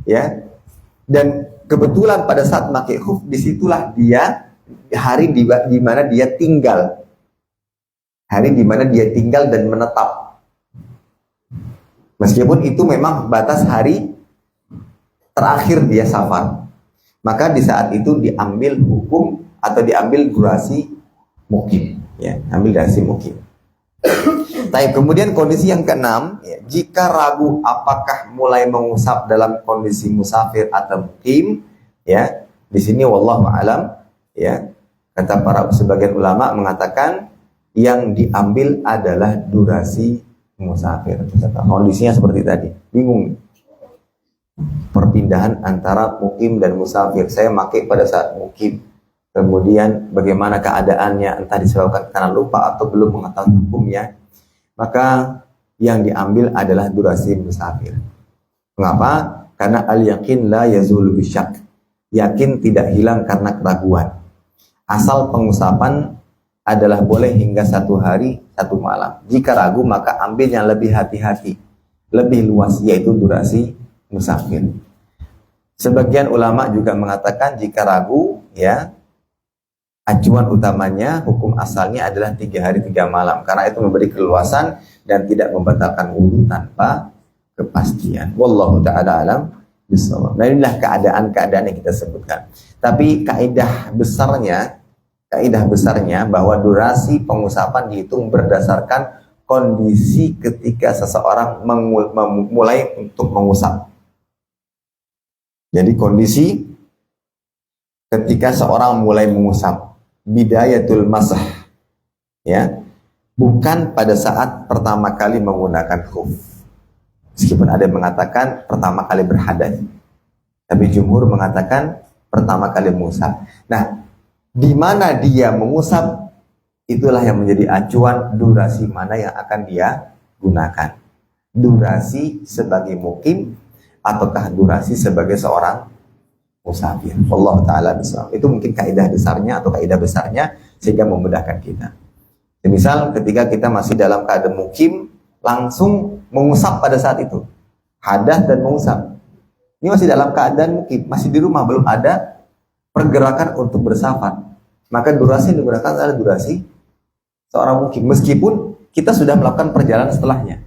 ya. Dan kebetulan pada saat pakai khuf, disitulah dia hari di mana dia tinggal. Hari di mana dia tinggal dan menetap. Meskipun itu memang batas hari terakhir dia safar. Maka di saat itu diambil hukum atau diambil durasi mukim, ya, ambil durasi mukim. Tapi kemudian kondisi yang keenam, ya, jika ragu apakah mulai mengusap dalam kondisi musafir atau mukim, ya, di sini wallahu alam, ya, kata para sebagian ulama mengatakan yang diambil adalah durasi musafir. Kondisinya seperti tadi, bingung. Perpindahan antara mukim dan musafir. Saya pakai pada saat mukim. Kemudian bagaimana keadaannya, entah disebabkan karena lupa atau belum mengetahui hukumnya. Maka yang diambil adalah durasi musafir. Mengapa? Karena al-yakin la yazulu bisyak. Yakin tidak hilang karena keraguan. Asal pengusapan adalah boleh hingga 1 hari 1 malam. Jika ragu maka ambil yang lebih hati-hati, lebih luas, yaitu durasi musafir. Sebagian ulama juga mengatakan jika ragu, ya, acuan utamanya hukum asalnya adalah 3 hari 3 malam, karena itu memberi keluasan dan tidak membatalkan wudhu tanpa kepastian. Wallahu ta'ala alam bisawab. Nah, inilah keadaan-keadaan yang kita sebutkan. Tapi kaidah besarnya bahwa durasi pengusapan dihitung berdasarkan kondisi ketika seseorang mulai untuk mengusap. Jadi kondisi ketika seorang mulai mengusap, bidayatul masah, ya, bukan pada saat pertama kali menggunakan khuf. Meskipun ada yang mengatakan pertama kali berhadas, tapi jumhur mengatakan pertama kali mengusap. Nah, di mana dia mengusap, itulah yang menjadi acuan durasi mana yang akan dia gunakan. Durasi sebagai mukim ataukah durasi sebagai seorang musafir. Allah Ta'ala bisa. Itu mungkin kaidah besarnya atau kaidah besarnya sehingga memudahkan kita. Misal ketika kita masih dalam keadaan mukim, langsung mengusap pada saat itu. Hadas dan mengusap. Ini masih dalam keadaan mukim, masih di rumah, belum ada pergerakan untuk bersafar. Maka durasi yang digunakan adalah durasi seorang mukim. Meskipun kita sudah melakukan perjalanan setelahnya.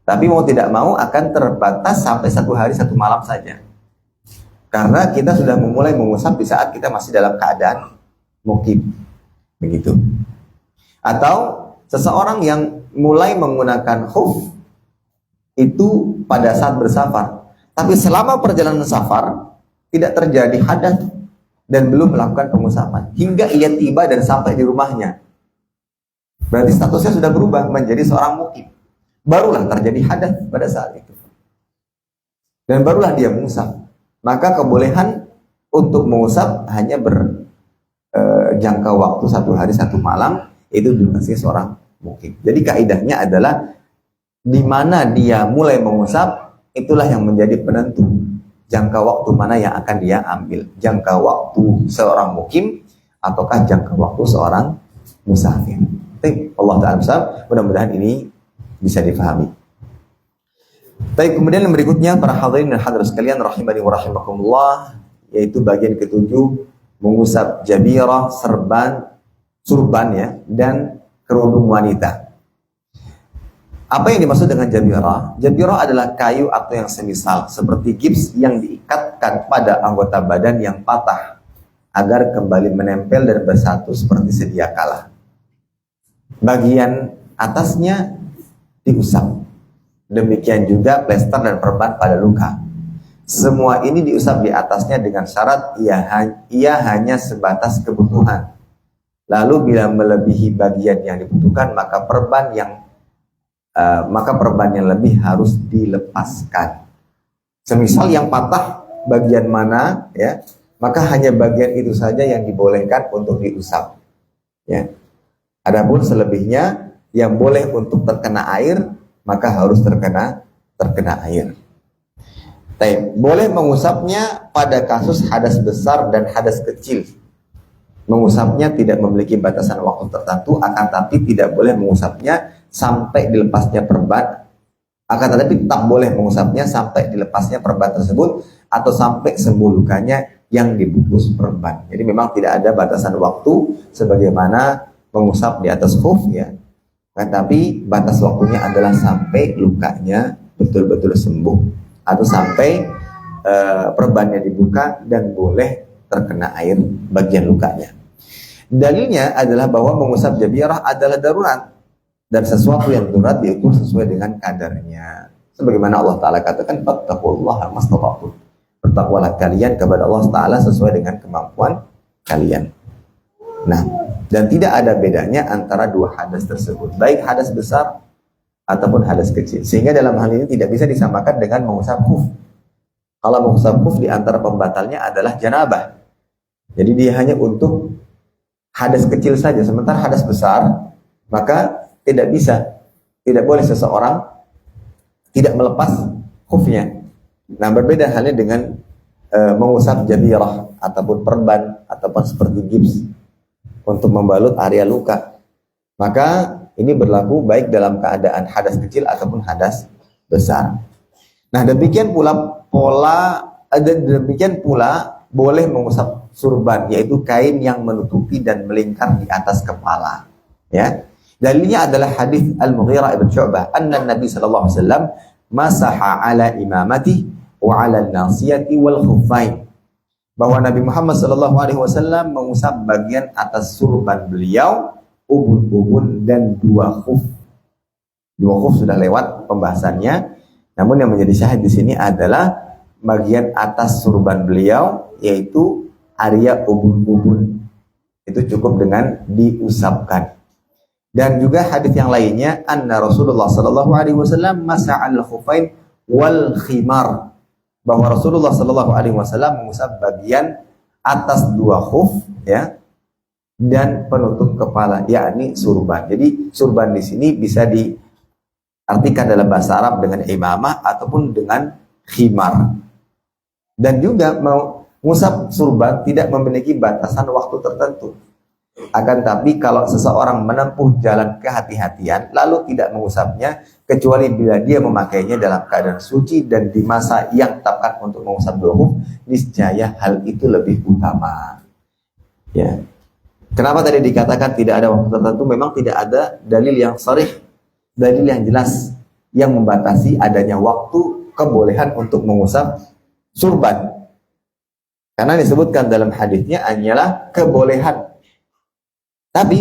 Tapi mau tidak mau akan terbatas sampai 1 hari 1 malam saja. Karena kita sudah memulai mengusap di saat kita masih dalam keadaan mukim. Begitu. Atau seseorang yang mulai menggunakan khuf itu pada saat bersafar. Tapi selama perjalanan safar tidak terjadi hadas dan belum melakukan pengusapan. Hingga ia tiba dan sampai di rumahnya. Berarti statusnya sudah berubah menjadi seorang mukim. Barulah terjadi hadas pada saat itu. Dan barulah dia mengusap. Maka kebolehan untuk mengusap hanya berjangka waktu 1 hari 1 malam, itu durasi seorang mukim. Jadi kaidahnya adalah di mana dia mulai mengusap, itulah yang menjadi penentu jangka waktu mana yang akan dia ambil. Jangka waktu seorang mukim ataukah jangka waktu seorang musafir. Tapi Allah Ta'ala mudah-mudahan ini bisa difahami. Baik, kemudian yang berikutnya para hadirin dan hadirat sekalian rahimani wa rahimakumullah, yaitu bagian ketujuh mengusap jabirah, surban, ya, dan kerudung wanita. Apa yang dimaksud dengan jabirah? Jabirah adalah kayu atau yang semisal seperti gips yang diikatkan pada anggota badan yang patah agar kembali menempel dan bersatu seperti sedia kala. Bagian atasnya diusap. Demikian juga plester dan perban pada luka. Semua ini diusap di atasnya dengan syarat ia hanya sebatas kebutuhan. Lalu bila melebihi bagian yang dibutuhkan, maka perban yang lebih harus dilepaskan. Semisal yang patah bagian mana, ya, maka hanya bagian itu saja yang dibolehkan untuk diusap. Ya. Adapun selebihnya yang boleh untuk terkena air, maka harus terkena air. Boleh mengusapnya pada kasus hadas besar dan hadas kecil. Mengusapnya tidak memiliki batasan waktu tertentu, akan tapi tidak boleh mengusapnya sampai dilepasnya perban. Akan tetapi tetap boleh mengusapnya sampai dilepasnya perban tersebut atau sampai sembuh lukanya yang dibungkus perban. Jadi memang tidak ada batasan waktu sebagaimana mengusap di atas khuf ya. Tapi batas waktunya adalah sampai lukanya betul-betul sembuh atau sampai perbannya dibuka dan boleh terkena air bagian lukanya. Dalilnya adalah bahwa mengusap jabirah adalah darurat dan sesuatu yang darurat diukur sesuai dengan kadarnya. Sebagaimana Allah Ta'ala katakan, fattaqullaha mastata'tum. Bertakwalah kalian kepada Allah Ta'ala sesuai dengan kemampuan kalian. Nah, dan tidak ada bedanya antara dua hadas tersebut, baik hadas besar ataupun hadas kecil. Sehingga dalam hal ini tidak bisa disamakan dengan mengusap khuf. Kalau mengusap khuf di antara pembatalnya adalah janabah. Jadi dia hanya untuk hadas kecil saja, sementara hadas besar maka tidak bisa, tidak boleh seseorang tidak melepas khufnya. Nah, berbeda halnya dengan mengusap jabirah ataupun perban ataupun seperti gips untuk membalut area luka. Maka ini berlaku baik dalam keadaan hadas kecil ataupun hadas besar. Nah, demikian pula boleh mengusap surban, yaitu kain yang menutupi dan melingkar di atas kepala. Ya. Dalilnya adalah hadis Al-Mughirah ibn Syu'bah, anna Nabi sallallahu alaihi wasallam masaha ala imamati wa ala nasiyati wal khuffain. Bahwa Nabi Muhammad sallallahu alaihi wasallam mengusap bagian atas surban beliau, ubun-ubun dan dua khuf. Dua khuf sudah lewat pembahasannya. Namun yang menjadi syahid di sini adalah bagian atas surban beliau, yaitu area ubun-ubun. Itu cukup dengan diusapkan. Dan juga hadis yang lainnya, anna Rasulullah sallallahu alaihi wasallam masa'al khufain wal khimar. Bahwa Rasulullah sallallahu alaihi wasallam mengusap bagian atas dua khuf ya dan penutup kepala, yakni surban. Jadi surban di sini bisa diartikan dalam bahasa Arab dengan imamah ataupun dengan khimar. Dan juga mengusap surban tidak memiliki batasan waktu tertentu. Akan tapi kalau seseorang menempuh jalan kehati-hatian lalu tidak mengusapnya kecuali bila dia memakainya dalam keadaan suci dan di masa yang tepat untuk mengusap dua khuf, niscaya hal itu lebih utama. Ya. Kenapa tadi dikatakan tidak ada waktu tertentu? Memang tidak ada dalil yang sharih, dalil yang jelas yang membatasi adanya waktu kebolehan untuk mengusap surban. Karena disebutkan dalam hadisnya hanyalah kebolehan. Tapi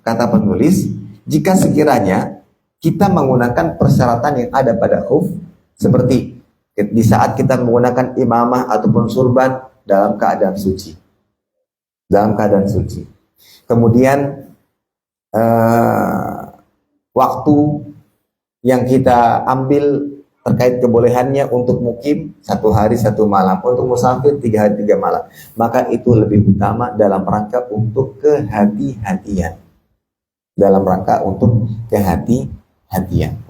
kata penulis, jika sekiranya kita menggunakan persyaratan yang ada pada khuf, seperti di saat kita menggunakan imamah ataupun surban dalam keadaan suci, kemudian waktu yang kita ambil terkait kebolehannya untuk mukim 1 hari 1 malam, untuk musafir 3 hari 3 malam, maka itu lebih utama dalam rangka untuk kehati-hatian.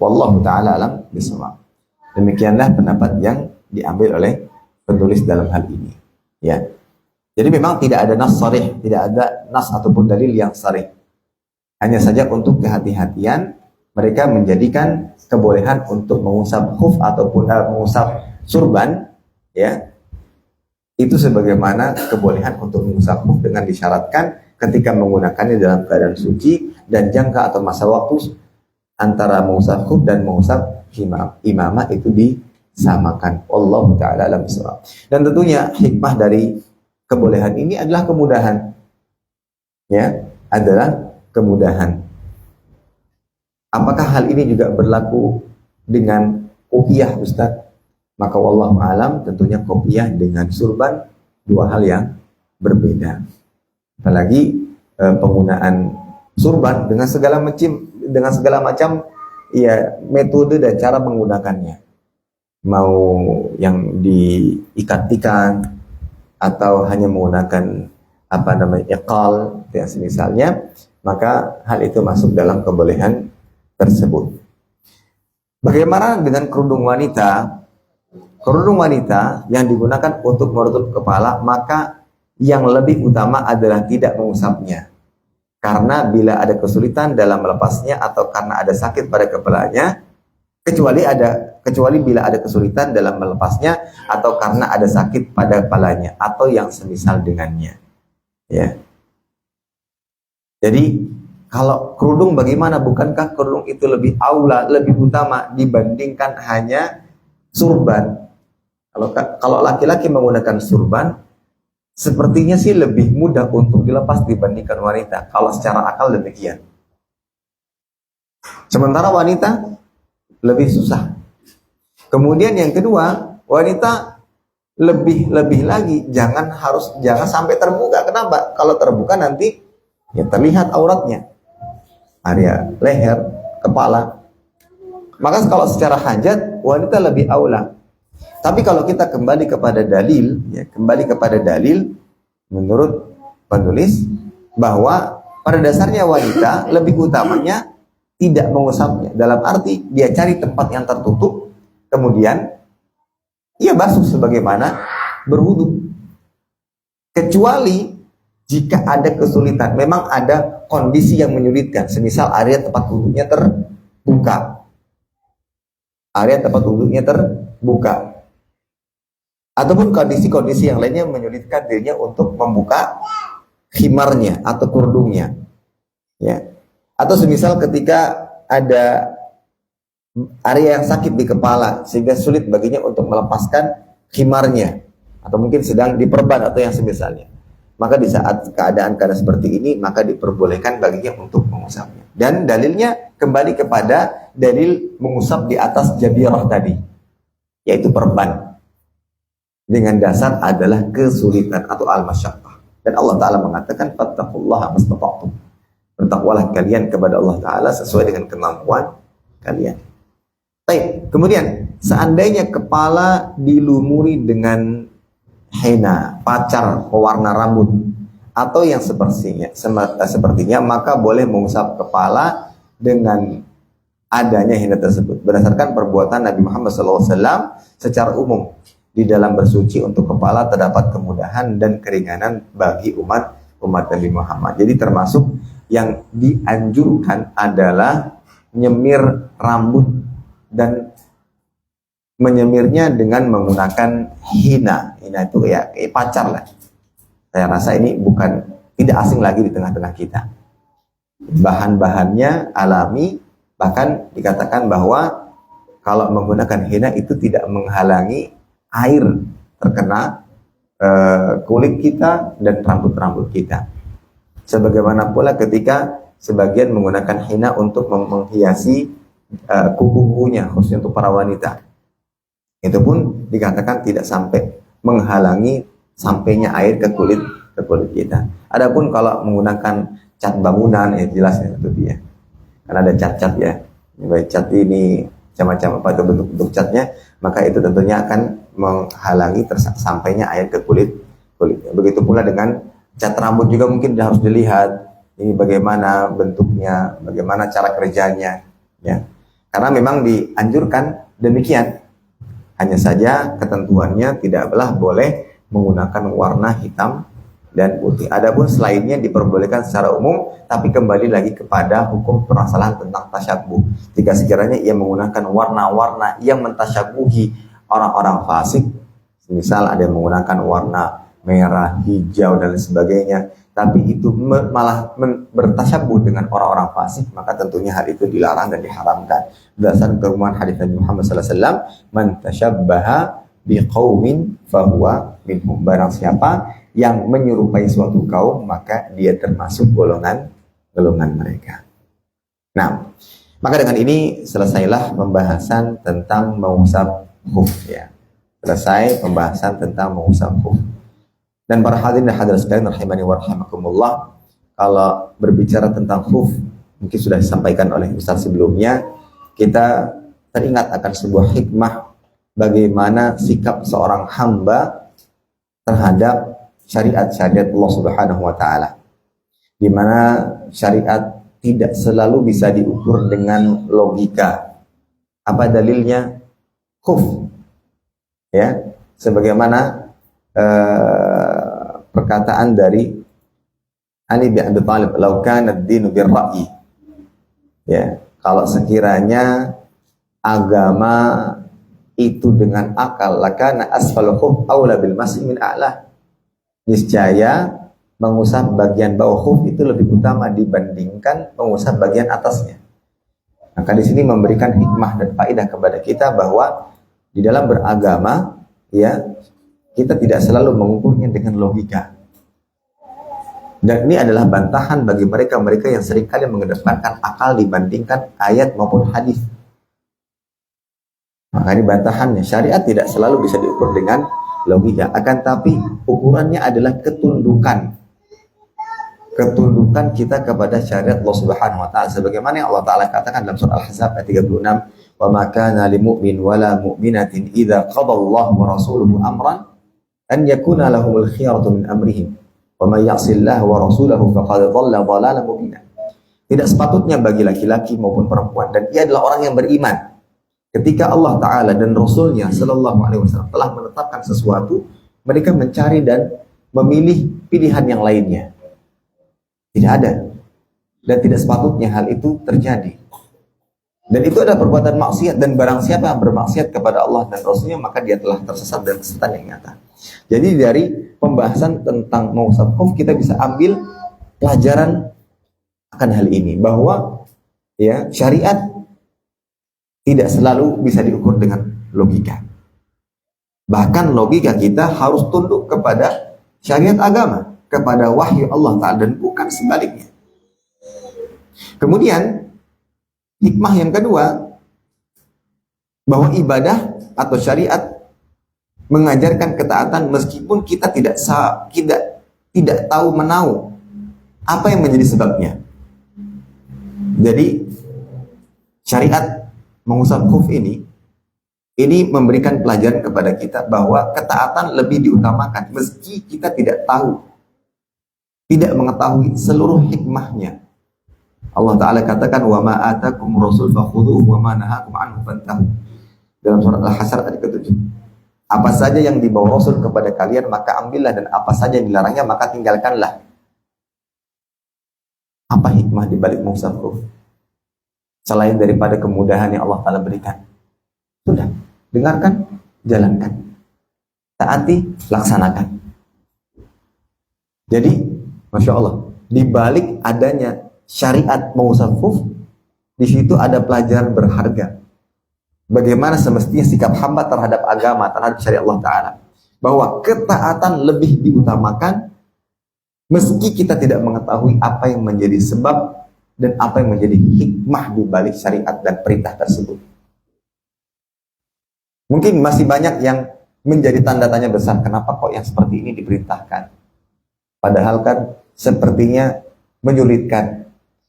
Wallahu ta'ala alam bishawab. Demikianlah pendapat yang diambil oleh penulis dalam hal ini. Ya. Jadi memang tidak ada nas sharih, tidak ada nas ataupun dalil yang sharih. Hanya saja untuk kehati-hatian mereka menjadikan kebolehan untuk mengusap khuf ataupun mengusap surban ya itu sebagaimana kebolehan untuk mengusap khuf dengan disyaratkan ketika menggunakannya dalam keadaan suci dan jangka atau masa waktu antara mengusap khuf dan mengusap imamah itu disamakan. Wallahu ta'ala alam bishawab. Dan tentunya hikmah dari kebolehan ini adalah kemudahan. Ya, adalah kemudahan. Apakah hal ini juga berlaku dengan kopiah, Ustaz? Maka wallahu alam, tentunya kopiah dengan surban dua hal yang berbeda. Apalagi penggunaan surban dengan segala macam ya metode dan cara menggunakannya. Mau yang diikat-ikat atau hanya menggunakan iqal ya misalnya, maka hal itu masuk dalam kebolehan tersebut. Bagaimana dengan kerudung wanita? Kerudung wanita yang digunakan untuk menutup kepala, maka yang lebih utama adalah tidak mengusapnya. Karena bila ada kesulitan dalam melepasnya atau karena ada sakit pada kepalanya, kecuali bila ada kesulitan dalam melepasnya atau karena ada sakit pada kepalanya atau yang semisal dengannya. Ya. Jadi kalau kerudung bagaimana? Bukankah kerudung itu lebih aula, lebih utama dibandingkan hanya surban? Kalau laki-laki menggunakan surban, sepertinya sih lebih mudah untuk dilepas dibandingkan wanita. Kalau secara akal demikian. Sementara wanita lebih susah. Kemudian yang kedua, wanita lebih lagi jangan sampai terbuka. Kenapa? Kalau terbuka nanti ya terlihat auratnya, area leher, kepala. Maka kalau secara hajat wanita lebih aula. Tapi kalau kita kembali kepada dalil, menurut penulis bahwa pada dasarnya wanita lebih utamanya tidak mengusapnya. Dalam arti dia cari tempat yang tertutup, kemudian ia basuh sebagaimana berwudu. Kecuali jika ada kesulitan, memang ada kondisi yang menyulitkan, semisal area tempat wudunya terbuka. Ataupun kondisi-kondisi yang lainnya menyulitkan dirinya untuk membuka khimarnya atau kerudungnya, ya. Atau semisal ketika ada area yang sakit di kepala sehingga sulit baginya untuk melepaskan khimarnya, atau mungkin sedang diperban atau yang semisalnya, maka di saat keadaan seperti ini maka diperbolehkan baginya untuk mengusapnya. Dan dalilnya kembali kepada dalil mengusap di atas jabirah tadi, yaitu perban, dengan dasar adalah kesulitan atau al-masyaqqah. Dan Allah Ta'ala mengatakan fattaqullaha mastata'tum. Bertakwalah kalian kepada Allah Ta'ala sesuai dengan kemampuan kalian. Baik, kemudian seandainya kepala dilumuri dengan henna, pacar pewarna rambut atau yang sepertinya, maka boleh mengusap kepala dengan adanya henna tersebut berdasarkan perbuatan Nabi Muhammad SAW secara umum. Di dalam bersuci untuk kepala terdapat kemudahan dan keringanan bagi umat Nabi Muhammad. Jadi termasuk yang dianjurkan adalah nyemir rambut dan menyemirnya dengan menggunakan hina. Hina itu ya kayak pacar lah. Saya rasa ini tidak asing lagi di tengah-tengah kita. Bahan-bahannya alami, bahkan dikatakan bahwa kalau menggunakan hina itu tidak menghalangi air terkena kulit kita dan rambut-rambut kita. Sebagaimana pula ketika sebagian menggunakan hina untuk menghiasi kuku-kukunya, khususnya untuk para wanita. Itu pun dikatakan tidak sampai menghalangi sampainya air ke kulit kita. Adapun kalau menggunakan cat bangunan, jelas ya itu dia. Karena ada cat-cat ya. Baik cat ini macam-macam apa itu bentuk catnya, maka itu tentunya akan menghalangi sampainya air ke kulit. Begitu pula dengan cat rambut juga mungkin harus dilihat ini bagaimana bentuknya, bagaimana cara kerjanya, ya. Karena memang dianjurkan demikian. Hanya saja ketentuannya tidaklah boleh menggunakan warna hitam dan putih. Adapun selainnya diperbolehkan secara umum, tapi kembali lagi kepada hukum permasalahan tentang tasyabuh. Jika sekiranya ia menggunakan warna-warna yang mentasyabuhi orang-orang fasik, misal ada yang menggunakan warna merah, hijau dan sebagainya, tapi itu malah bertasyabuh dengan orang-orang fasik, maka tentunya hal itu dilarang dan diharamkan. Berdasarkan keumuman hadis Nabi Muhammad SAW, man tasyabbaha biqaumin fahuwa minhum. Barang siapa yang menyerupai suatu kaum, maka dia termasuk golongan mereka. Nah, maka dengan ini selesailah pembahasan tentang mengusap khuf, ya. Selesai pembahasan tentang mengusap khuf. Dan para hadirin dan hadirat sekalian rahimani wa rahimakumullah, kalau berbicara tentang khuf, mungkin sudah disampaikan oleh Ustaz sebelumnya, kita teringat akan sebuah hikmah bagaimana sikap seorang hamba terhadap syariat-syariat Allah Subhanahu wa taala. Di mana syariat tidak selalu bisa diukur dengan logika. Apa dalilnya? Khuf. Ya, sebagaimana perkataan dari Ali bin Abi Thalib, "Lau kana ad-dinu bir-ra'yi." Ya, kalau sekiranya agama itu dengan akal, lakana asfaluhum aula bil masih min a'la. Niscaya mengusap bagian bawah khuf itu lebih utama dibandingkan mengusap bagian atasnya. Maka di sini memberikan hikmah dan faedah kepada kita bahwa di dalam beragama, ya, kita tidak selalu mengukurnya dengan logika. Dan ini adalah bantahan bagi mereka-mereka yang seringkali mengedepankan akal dibandingkan ayat maupun hadis. Maka ini bantahannya, syariat tidak selalu bisa diukur dengan logika, akan tapi ukurannya adalah ketundukan kita kepada syariat Allah Subhanahu wa taala, sebagaimana yang Allah taala katakan dalam surah Al-Ahzab ayat 36, "Wa ma kana lil mu'min wala mu'minatin idza qada Allahu wa rasuluhu amran an yakuna lahumul khiyaratu min amrihim wa may ya'sillaha wa rasulahu faqad dhalla dhalalan mubina." Tidak sepatutnya bagi laki-laki maupun perempuan, dan ia adalah orang yang beriman, ketika Allah Ta'ala dan Rasulnya Sallallahu Alaihi Wasallam telah menetapkan sesuatu, mereka mencari dan memilih pilihan yang lainnya. Tidak ada. Dan tidak sepatutnya hal itu terjadi. Dan itu adalah perbuatan maksiat, dan barang siapa yang bermaksiat kepada Allah dan Rasulnya, maka dia telah tersesat dan kesesatan yang nyata. Jadi dari pembahasan tentang mengusap khuf, kita bisa ambil pelajaran akan hal ini, bahwa ya, syariat tidak selalu bisa diukur dengan logika. Bahkan logika kita harus tunduk kepada syariat agama, kepada wahyu Allah Ta'ala, dan bukan sebaliknya. Kemudian hikmah yang kedua, bahwa ibadah atau syariat mengajarkan ketaatan meskipun kita tidak tahu menahu apa yang menjadi sebabnya. Jadi syariat mengusap khuf ini memberikan pelajaran kepada kita bahwa ketaatan lebih diutamakan meski kita tidak mengetahui seluruh hikmahnya. Allah Ta'ala katakan, "Wa ma atakum rasul fakhudhuhu wa ma nahakum anhu fantahu." Dalam surat Al-Hasyr ayat ke-7. Apa saja yang dibawa Rasul kepada kalian maka ambillah, dan apa saja yang dilarangnya maka tinggalkanlah. Apa hikmah di balik mengusap khuf? Selain daripada kemudahan yang Allah Ta'ala berikan. Sudah, dengarkan, jalankan. Taati, laksanakan. Jadi, Masya Allah, di balik adanya syariat mengusap khuf, di situ ada pelajaran berharga. Bagaimana semestinya sikap hamba terhadap agama, terhadap syariat Allah Ta'ala. Bahwa ketaatan lebih diutamakan meski kita tidak mengetahui apa yang menjadi sebab dan apa yang menjadi hikmah di balik syariat dan perintah tersebut. Mungkin masih banyak yang menjadi tanda tanya besar, kenapa kok yang seperti ini diperintahkan? Padahal kan sepertinya menyulitkan.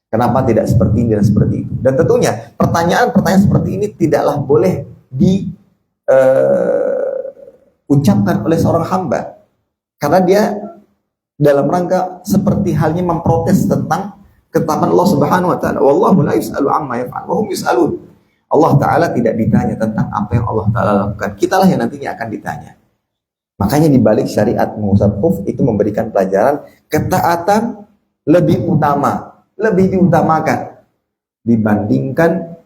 Kenapa tidak seperti ini dan seperti itu? Dan tentunya pertanyaan-pertanyaan seperti ini tidaklah boleh diucapkan oleh seorang hamba. Karena dia dalam rangka seperti halnya memprotes tentang ketetapan Allah Subhanahu wa taala. Wallahu la yus'alu amma yaf'al wa hum yus'alun. Allah Ta'ala tidak ditanya tentang apa yang Allah Ta'ala lakukan. Kitalah yang nantinya akan ditanya. Makanya di balik syariat mengusap khuf itu memberikan pelajaran ketaatan lebih diutamakan dibandingkan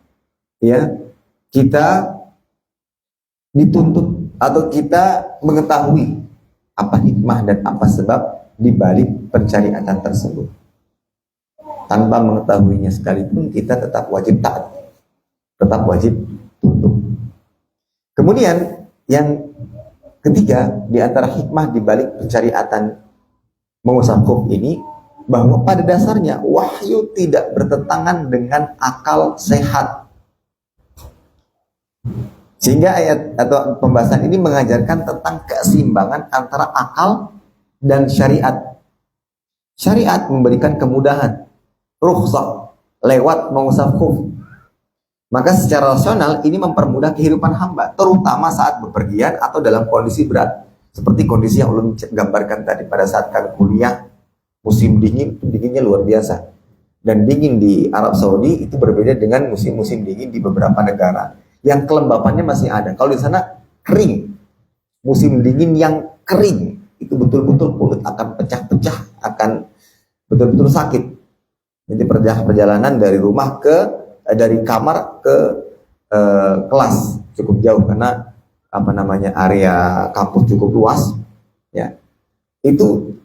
ya kita dituntut atau kita mengetahui apa hikmah dan apa sebab di balik pensyariatan tersebut. Tanpa mengetahuinya sekalipun kita tetap wajib taat, tetap wajib tunduk. Kemudian yang ketiga, di antara hikmah di balik pensyariatan mengusap khuf ini, bahwa pada dasarnya wahyu tidak bertentangan dengan akal sehat. Sehingga ayat atau pembahasan ini mengajarkan tentang keseimbangan antara akal dan syariat. Syariat memberikan kemudahan, rukhsah lewat mengusap khuf. Maka secara rasional ini mempermudah kehidupan hamba, terutama saat bepergian atau dalam kondisi berat. Seperti kondisi yang ulun gambarkan tadi pada saat kami kuliah, musim dingin, dinginnya luar biasa. Dan dingin di Arab Saudi itu berbeda dengan musim-musim dingin di beberapa negara yang kelembapannya masih ada. Kalau di sana kering, musim dingin yang kering itu betul-betul kulit akan pecah-pecah, akan betul-betul sakit. Jadi perjalanan dari rumah dari kamar ke kelas cukup jauh karena area kampus cukup luas, ya. Itu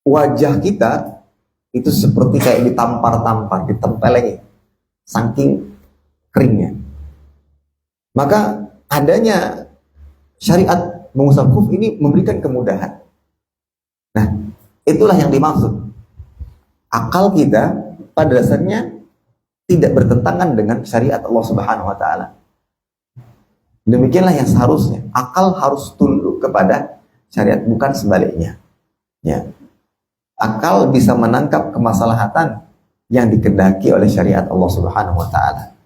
wajah kita itu seperti kayak ditampar-tampar, ditempeleng, saking keringnya. Maka adanya syariat mengusap khuf ini memberikan kemudahan. Nah, itulah yang dimaksud. Akal kita pada dasarnya tidak bertentangan dengan syariat Allah Subhanahu wa taala. Demikianlah yang seharusnya. Akal harus tunduk kepada syariat, bukan sebaliknya. Ya. Akal bisa menangkap kemaslahatan yang dikehendaki oleh syariat Allah Subhanahu wa taala.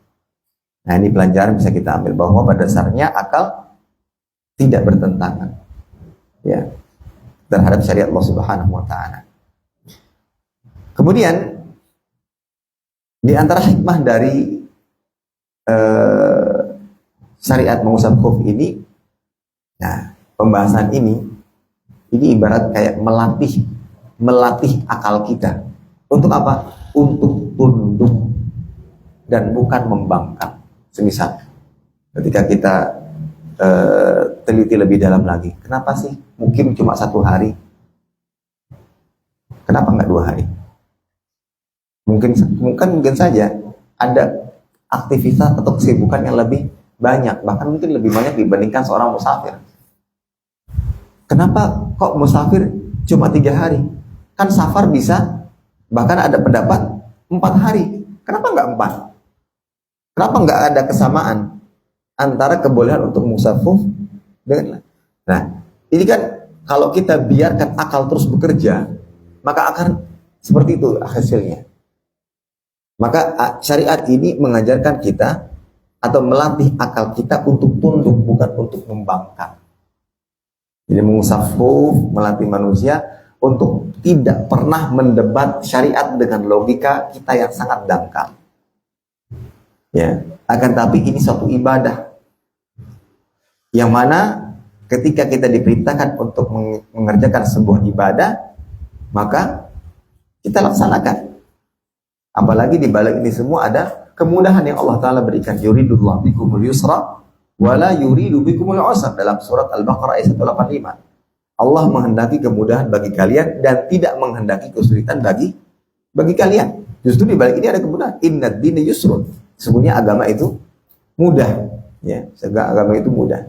Nah, ini pelajaran bisa kita ambil bahwa pada dasarnya akal tidak bertentangan, ya, terhadap syariat Allah Subhanahu wa taala. Kemudian di antara hikmah dari syariat mengusap khuf ini, nah, pembahasan ini ibarat kayak melatih akal kita. Untuk apa? Untuk tunduk dan bukan membangkang. Semisal ketika kita teliti lebih dalam lagi, kenapa sih mungkin cuma 1 hari? Kenapa nggak 2 hari? Mungkin saja ada aktivitas atau kesibukan yang lebih banyak, bahkan mungkin lebih banyak dibandingkan seorang musafir. Kenapa kok musafir cuma 3 hari? Kan safar bisa, bahkan ada pendapat 4 hari. Kenapa nggak 4? Kenapa nggak ada kesamaan antara kebolehan untuk musafir dengan? Nah, ini kan kalau kita biarkan akal terus bekerja, maka akan seperti itu hasilnya. Maka syariat ini mengajarkan kita atau melatih akal kita untuk tunduk, bukan untuk membangkang. Jadi mengusap khuf melatih manusia untuk tidak pernah mendebat syariat dengan logika kita yang sangat dangkal. Ya, akan tapi ini suatu ibadah yang mana ketika kita diperintahkan untuk mengerjakan sebuah ibadah, maka kita laksanakan. Apalagi di balik ini semua ada kemudahan yang Allah Ta'ala berikan. Yuridullah bikumul yusra wala yuridu bikumul usra, dalam surat Al-Baqarah ayat 185. Allah menghendaki kemudahan bagi kalian dan tidak menghendaki kesulitan bagi kalian. Justru di balik ini ada kemudahan. Innad dina yusrun. Sesungguhnya agama itu mudah, ya. Segala agama itu mudah.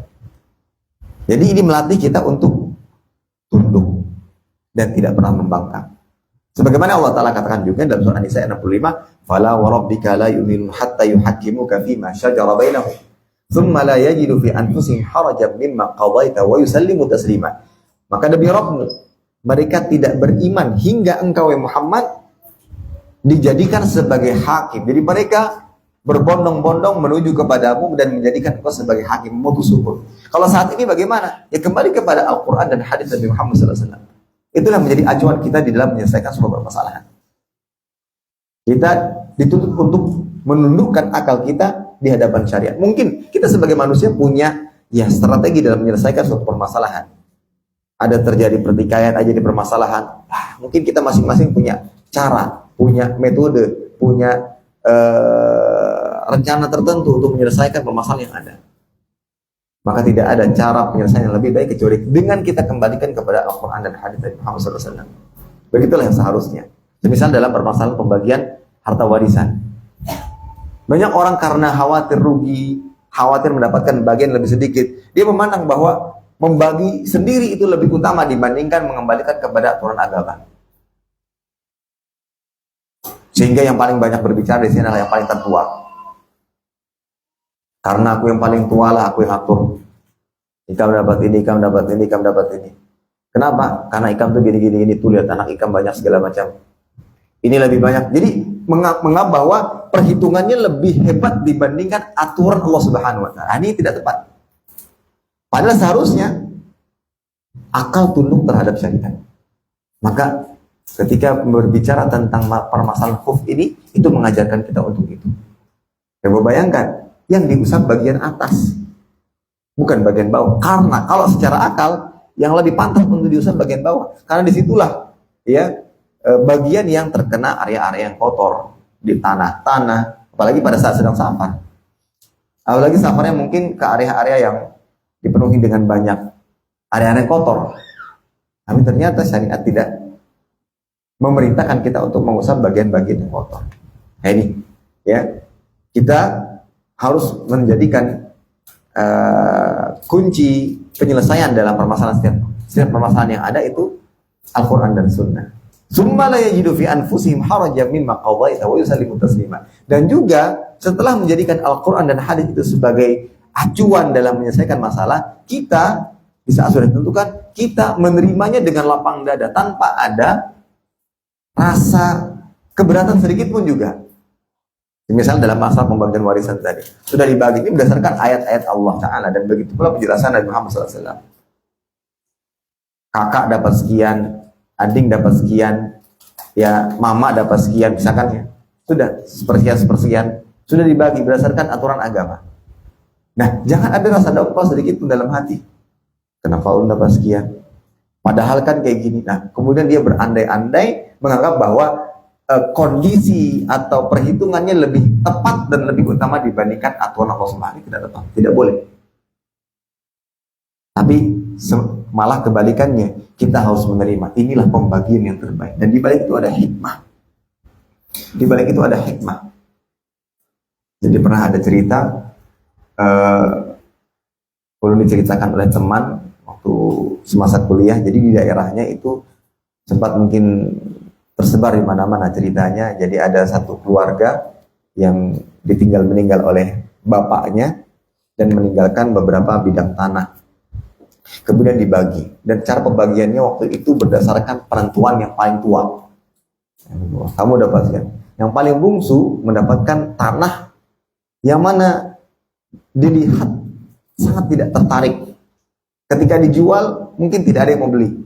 Jadi ini melatih kita untuk tunduk dan tidak pernah membangkang. Sebagaimana Allah Ta'ala katakan juga dalam surah An-Nisa 65, "Fala wa rabbika la yu'minun hatta yuhakkimuka fima shajara bainahum, thumma la yajidu fi anfusihim harajan mimma qadaita wa yusallimu taslima." Maka demi Rabbmu, mereka tidak beriman hingga engkau Muhammad dijadikan sebagai hakim. Jadi mereka berbondong-bondong menuju kepadamu dan menjadikan engkau sebagai hakim, memutus hukum. Kalau saat ini bagaimana? Ya kembali kepada Al-Quran dan hadis Nabi Muhammad SAW. Itulah menjadi acuan kita di dalam menyelesaikan sebuah permasalahan. Kita dituntut untuk menundukkan akal kita di hadapan syariat. Mungkin kita sebagai manusia punya strategi dalam menyelesaikan suatu permasalahan. Ada terjadi pertikaian aja di permasalahan. Mungkin kita masing-masing punya cara, punya metode, punya rencana tertentu untuk menyelesaikan permasalahan yang ada. Maka tidak ada cara penyelesaian yang lebih baik kecuali dengan kita kembalikan kepada Al-Quran dan hadis dari Muhammad SAW. Begitulah yang seharusnya. Semisal dalam permasalahan pembagian harta warisan. Banyak orang karena khawatir rugi, khawatir mendapatkan bagian lebih sedikit, dia memandang bahwa membagi sendiri itu lebih utama dibandingkan mengembalikan kepada aturan agama. Sehingga yang paling banyak berbicara di sini adalah yang paling tertua. Karena aku yang paling tua lah, aku yang atur. Ikam dapat ini, ikam dapat ini, ikam dapat ini. Kenapa? Karena ikam tuh gini-gini, tuh lihat anak ikam banyak segala macam. Ini lebih banyak. Jadi menganggap bahwa perhitungannya lebih hebat dibandingkan aturan Allah Subhanahu wa Ta'ala. Ini tidak tepat. Padahal seharusnya akal tunduk terhadap syariat. Maka ketika berbicara tentang permasalahan khuf ini, itu mengajarkan kita untuk itu. Coba bayangkan, yang diusap bagian atas, bukan bagian bawah. Karena kalau secara akal, yang lebih pantas untuk diusap bagian bawah, karena disitulah ya bagian yang terkena area-area yang kotor di tanah-tanah, apalagi pada saat sedang safar. Apalagi safarnya mungkin ke area-area yang dipenuhi dengan banyak area-area kotor. Tapi ternyata syariat tidak memerintahkan kita untuk mengusap bagian-bagian yang kotor. Nah ini, ya, kita harus menjadikan kunci penyelesaian dalam setiap permasalahan yang ada itu Al-Quran dan Sunnah. Summa la yajidu fi anfusihim harajan mimma qadaita wa yusallimu taslima. Dan juga setelah menjadikan Al-Quran dan hadis itu sebagai acuan dalam menyelesaikan masalah, kita di saat sudah ditentukan, kita menerimanya dengan lapang dada tanpa ada rasa keberatan sedikit pun juga. Misalnya dalam masalah pembagian warisan tadi, sudah dibagi ini berdasarkan ayat-ayat Allah Ta'ala, dan begitu pula penjelasan Nabi Muhammad SAW. Kakak dapat sekian, adik dapat sekian, ya mama dapat sekian, misalkan ya. Sudah sepersekian, sudah dibagi berdasarkan aturan agama. Nah, jangan ada rasa dongkol sedikit pun dalam hati. Kenapa Ulun dapat sekian? Padahal kan kayak gini. Nah, kemudian dia berandai-andai menganggap bahwa kondisi atau perhitungannya lebih tepat dan lebih utama dibandingkan aturan Allah Subhanahu. Tidak tepat, tidak boleh. Tapi malah kebalikannya, kita harus menerima inilah pembagian yang terbaik, dan di balik itu ada hikmah. Di balik itu ada hikmah. Jadi pernah ada cerita, perlu diceritakan oleh teman waktu semasa kuliah. Jadi di daerahnya itu sempat mungkin tersebar di mana-mana ceritanya. Jadi ada satu keluarga yang ditinggal meninggal oleh bapaknya dan meninggalkan beberapa bidang tanah. Kemudian dibagi, dan cara pembagiannya waktu itu berdasarkan penentuan yang paling tua. Kamu dapatkan. Yang paling bungsu mendapatkan tanah yang mana dilihat sangat tidak tertarik. Ketika dijual mungkin tidak ada yang mau beli.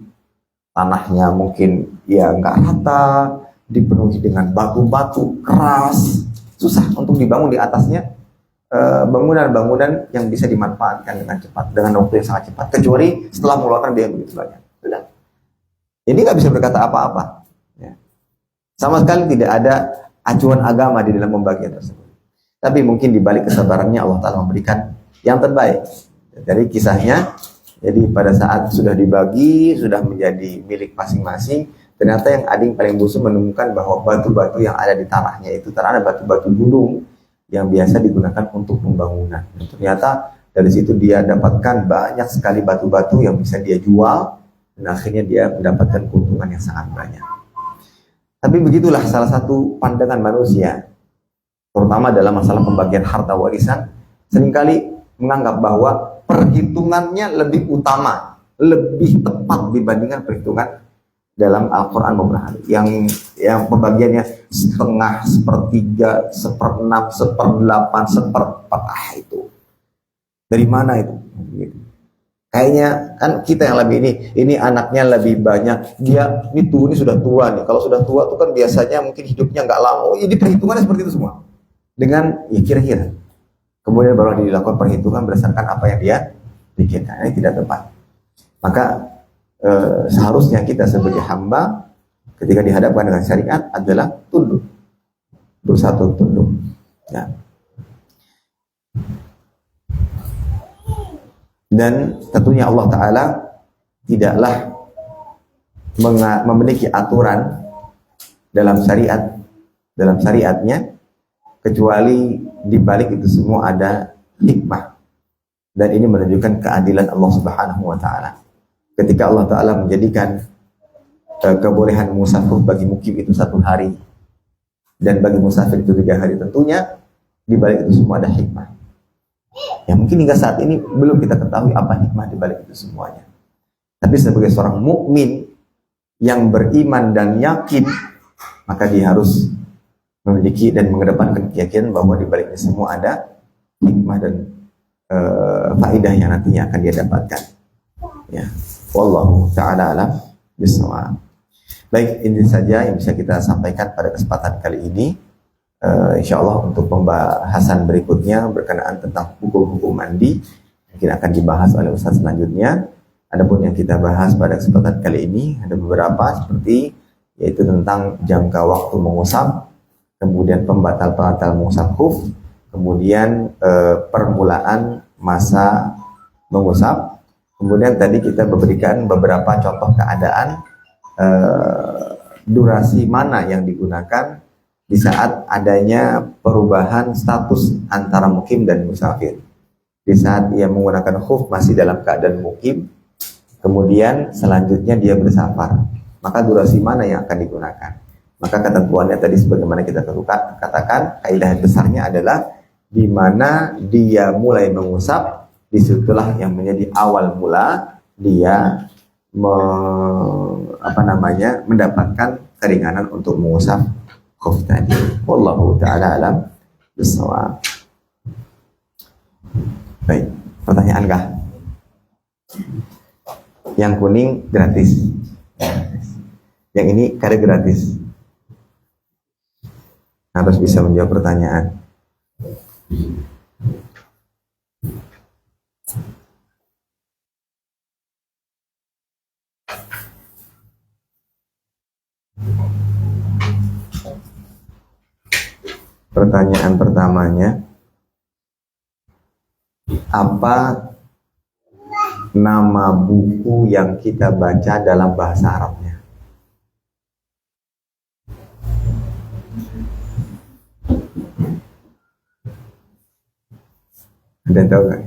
Tanahnya mungkin ya nggak rata, dipenuhi dengan batu-batu keras, susah untuk dibangun di atasnya bangunan-bangunan yang bisa dimanfaatkan dengan cepat, dengan waktu yang sangat cepat, kecuali setelah mengeluarkan biaya begitu banyak. Sudah. Ini nggak bisa berkata apa-apa. Ya. Sama sekali tidak ada acuan agama di dalam pembagian tersebut. Tapi mungkin di balik kesabarannya Allah Ta'ala memberikan yang terbaik. Dari kisahnya, jadi pada saat sudah dibagi, sudah menjadi milik masing-masing, ternyata yang ading paling bungsu menemukan bahwa batu-batu yang ada di tanahnya itu ternyata batu-batu gunung yang biasa digunakan untuk pembangunan. Dan ternyata dari situ dia dapatkan banyak sekali batu-batu yang bisa dia jual, dan akhirnya dia mendapatkan keuntungan yang sangat banyak. Tapi begitulah salah satu pandangan manusia, terutama dalam masalah pembagian harta warisan, seringkali menganggap bahwa perhitungannya lebih utama, lebih tepat dibandingkan perhitungan dalam Al-Quran beberapa yang pembagiannya setengah, sepertiga, seperenam, seperdelapan, seperempat, itu dari mana itu? Kayaknya kan kita yang lebih ini anaknya lebih banyak, dia ini sudah tua nih. Kalau sudah tua tuh kan biasanya mungkin hidupnya nggak lama. Jadi perhitungannya seperti itu semua dengan ya kira-kira. Kemudian baru dilakukan perhitungan berdasarkan apa yang dia pikirkan. Ini tidak tepat. Maka seharusnya kita sebagai hamba ketika dihadapkan dengan syariat adalah tunduk, berusaha tunduk. Ya. Dan tentunya Allah Ta'ala tidaklah memiliki aturan dalam syariatnya kecuali di balik itu semua ada hikmah, dan ini menunjukkan keadilan Allah Subhanahu wa Ta'ala. Ketika Allah Ta'ala menjadikan kebolehan musafir bagi mukim itu 1 hari dan bagi musafir itu 3 hari, tentunya di balik itu semua ada hikmah. Ya mungkin hingga saat ini belum kita ketahui apa hikmah di balik itu semuanya. Tapi sebagai seorang mukmin yang beriman dan yakin, maka dia harus memiliki dan mengedepankan keyakinan bahwa di balik itu semua ada hikmah dan faedah yang nantinya akan dia dapatkan. Ya. Wallahu ta'ala alam bisawab. Baik, ini saja yang bisa kita sampaikan pada kesempatan kali ini. Insyaallah untuk pembahasan berikutnya berkenaan tentang hukum-hukum mandi mungkin akan dibahas oleh Ustaz selanjutnya. Adapun yang kita bahas pada kesempatan kali ini ada beberapa seperti yaitu tentang jangka waktu mengusap, kemudian pembatal-pembatal mengusap khuf, kemudian permulaan masa mengusap, kemudian tadi kita memberikan beberapa contoh keadaan durasi mana yang digunakan di saat adanya perubahan status antara mukim dan musafir. Di saat ia menggunakan khuf masih dalam keadaan mukim, kemudian selanjutnya dia bersafar, maka durasi mana yang akan digunakan? Maka ketentuannya tadi sebagaimana kita katakan, kaidah besarnya adalah di mana dia mulai mengusap, disitulah yang menjadi awal mula dia mendapatkan keringanan untuk mengusap khuf tadi. Wallahu ta'ala alam bissawab. Baik, pertanyaan kah? Yang kuning gratis. Yang ini kade gratis. Harus bisa menjawab pertanyaan. Pertanyaan pertamanya, apa nama buku yang kita baca dalam bahasa Arabnya? Ada tahu nggak?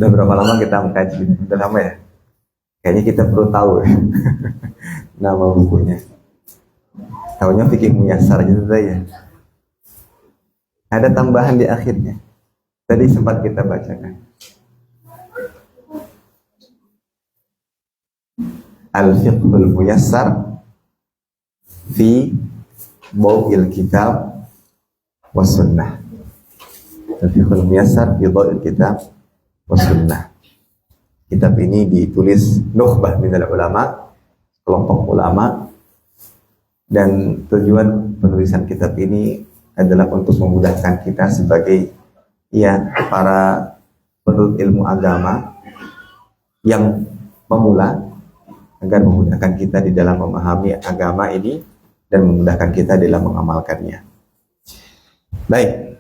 Udah berapa lama kita mengkaji? Udah lama ya? Kayaknya kita perlu tahu ya. Nama bukunya. Tahunya Fikih Muyassar gitu ya. Ada tambahan di akhirnya. Tadi sempat kita bacakan. Al-Fiqhul Muyassar fi Baw'il Kitab was Sunnah. Al-Fiqhul Muyassar fi Baw'il Kitab was Sunnah. Kitab ini ditulis nukhbah minal ulama, kelompok ulama, dan tujuan penulisan kitab ini adalah untuk memudahkan kita sebagai para penuntut ilmu agama yang pemula, agar memudahkan kita di dalam memahami agama ini dan memudahkan kita dalam mengamalkannya. Baik,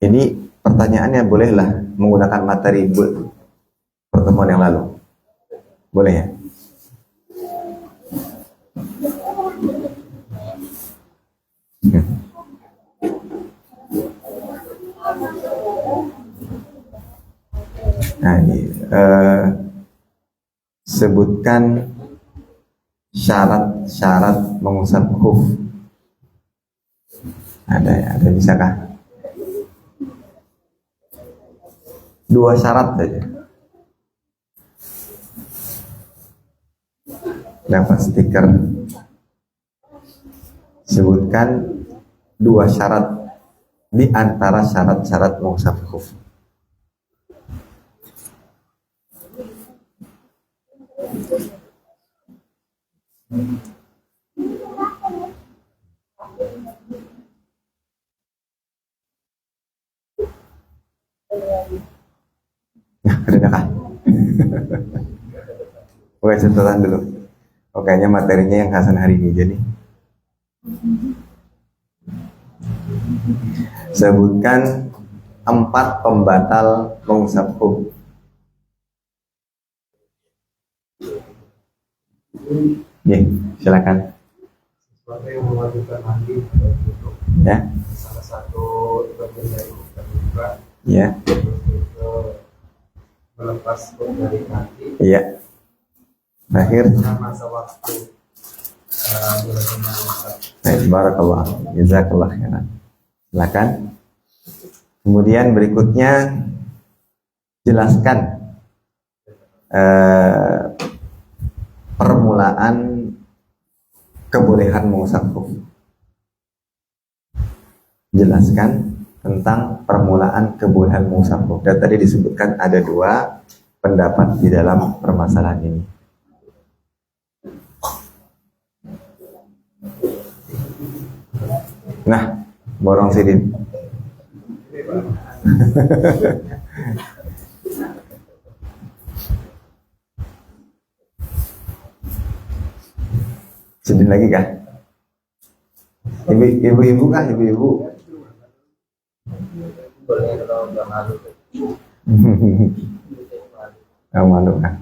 ini pertanyaannya bolehlah menggunakan materi pertemuan yang lalu, boleh ya? Nah, sebutkan syarat-syarat mengusap khuf. Ada bisakah? 2 syarat saja. Dapat stiker. Sebutkan 2 syarat di antara syarat-syarat mengusap khuf. Nah, ada kah? Oke, catatan dulu. Kayaknya materinya yang Hasan hari ini jadi. Sebutkan 4 pembatal mengusap khuf. Ya, silakan. Sesuatu yang mewajibkan mandi Ya. salah satu bagian dari terbuka. Ya. Itu melepas dari kaki. Iya. Terakhir. Masa waktu Baik, barakallah, jazakallah khairan. Silakan. Kemudian berikutnya jelaskan permulaan kebolehan mengusap khuf. Jelaskan tentang permulaan kebolehan mengusap khuf. Dan tadi disebutkan ada 2 pendapat di dalam permasalahan ini. Nah, borong sidin. Sedih lagi kah? Ibu-ibu kah? Ibu-ibu? Boleh kalau nggak malu. Nggak malu kah?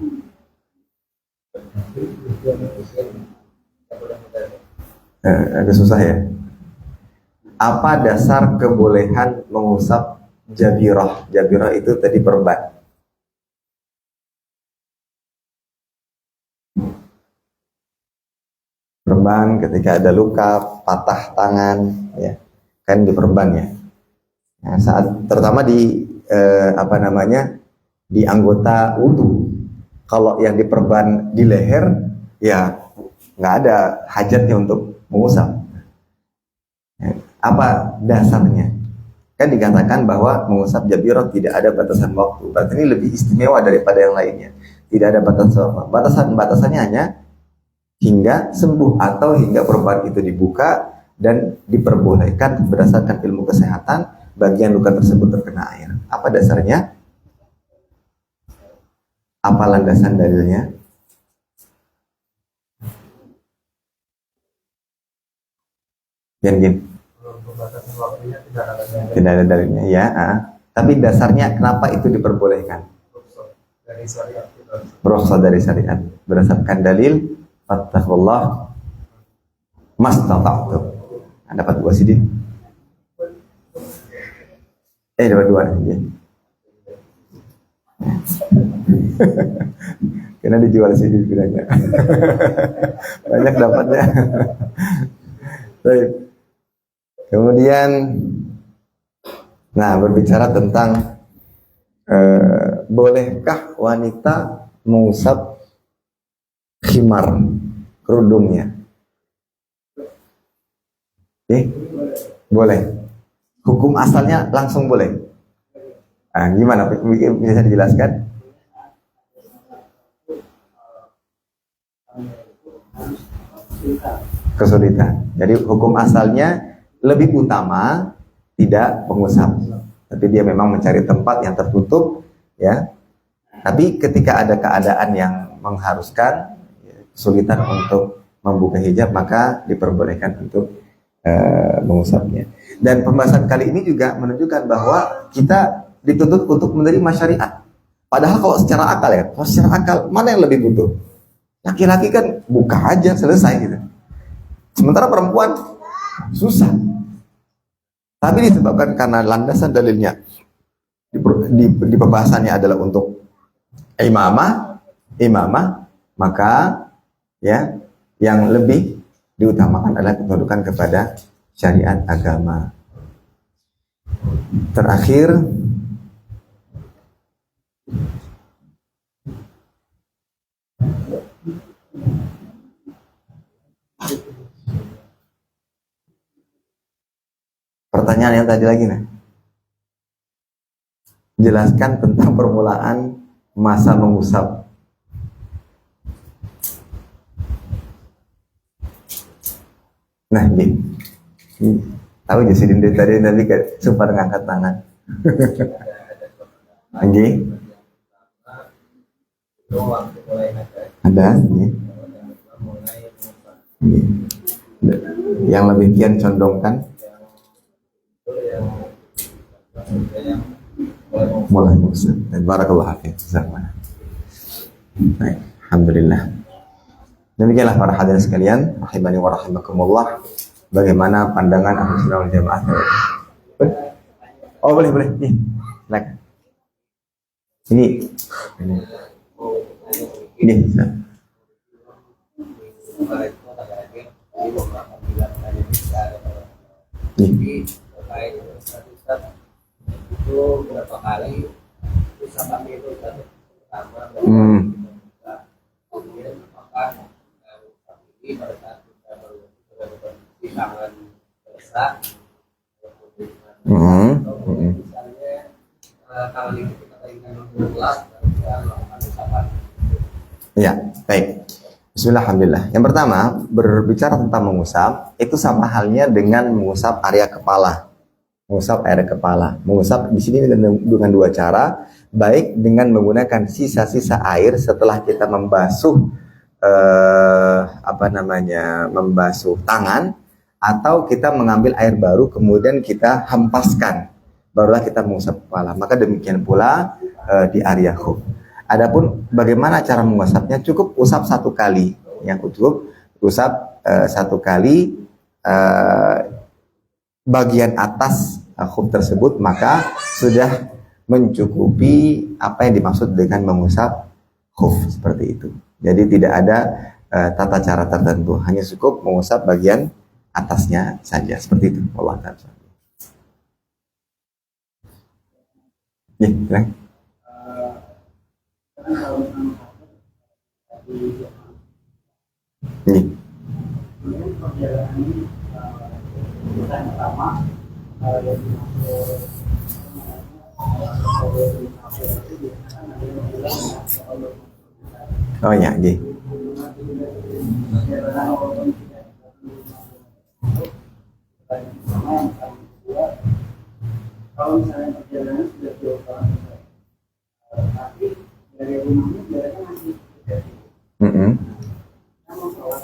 Agak susah ya. Apa dasar kebolehan mengusap jabirah? Jabirah itu tadi perban. Perban ketika ada luka, patah tangan, ya kan diperban ya. Nah, saat terutama di di anggota wudhu. Kalau yang diperban di leher, ya nggak ada hajatnya untuk mengusap. Apa dasarnya? Kan dikatakan bahwa mengusap jabirah tidak ada batasan waktu. Berarti ini lebih istimewa daripada yang lainnya. Tidak ada batasan waktu. Batasannya hanya hingga sembuh atau hingga perban itu dibuka dan diperbolehkan berdasarkan ilmu kesehatan bagian luka tersebut terkena air. Apa dasarnya? Apa landasan dalilnya? Gin. Pembatasan waktunya tidak ada Tidak ada dalilnya ya. Tapi dasarnya kenapa itu diperbolehkan? dari syariat kita. Berasal dari syariat. Berdasarkan dalil fattaqullah mastata'tum. Dapat 2 CD. Dapat 2 aja. Karena dijual CD bedanya. Banyak dapatnya. Baik. Kemudian berbicara tentang bolehkah wanita mengusap khimar, kerudungnya? Boleh. Hukum asalnya langsung boleh. Gimana? Bisa dijelaskan? Kesulitan. Jadi hukum asalnya lebih utama tidak mengusap, tapi dia memang mencari tempat yang tertutup, ya. Tapi ketika ada keadaan yang mengharuskan kesulitan untuk membuka hijab, maka diperbolehkan untuk mengusapnya. Dan pembahasan kali ini juga menunjukkan bahwa kita dituntut untuk menerima syariat. Padahal kalau secara akal mana yang lebih butuh? Laki-laki kan buka aja selesai gitu. Sementara perempuan susah. Tapi disebabkan karena landasan dalilnya di pembahasannya adalah untuk imamah, maka ya yang lebih diutamakan adalah ketundukan kepada syariat agama. Terakhir, pertanyaan yang tadi lagi jelaskan tentang permulaan masa mengusap. Tahu aja sih dari tadi sempat ngangkat tangan. Ada. Yang lebih kian condongkan mulai mengusap. Barakallahu fiik. Alhamdulillah. Demikianlah para hadirin sekalian, rahimani wa rahimakumullah, bagaimana pandangan Ahlus Sunnah wal Jamaah. Oh, boleh. Nih, silakan. Ini. Itu berapa kali usapan itu pertama kemudian apakah ini pada saat kita berkondisi tangan basah misalnya tangan itu kita ingin mengulas dan kita melakukan usapan. Ya, baik. Bismillah, alhamdulillah. Yang pertama, berbicara tentang mengusap, itu sama halnya dengan mengusap area kepala. Mengusap di sini dengan 2 cara, baik dengan menggunakan sisa-sisa air setelah kita membasuh membasuh tangan, atau kita mengambil air baru kemudian kita hempaskan, barulah kita mengusap kepala. Maka demikian pula di area khuf. Adapun bagaimana cara mengusapnya, cukup usap satu kali, yang cukup usap satu kali bagian atas khuf tersebut, maka sudah mencukupi apa yang dimaksud dengan mengusap khuf seperti itu. Jadi tidak ada tata cara tertentu, hanya cukup mengusap bagian atasnya saja seperti itu. Allah Ta'ala. Ya, silahkan. Ini. Oh ya, gini. Kalau misalnya perjalanan sudah jauh banget, tapi dari rumahnya jaraknya masih dekat. Namun sholat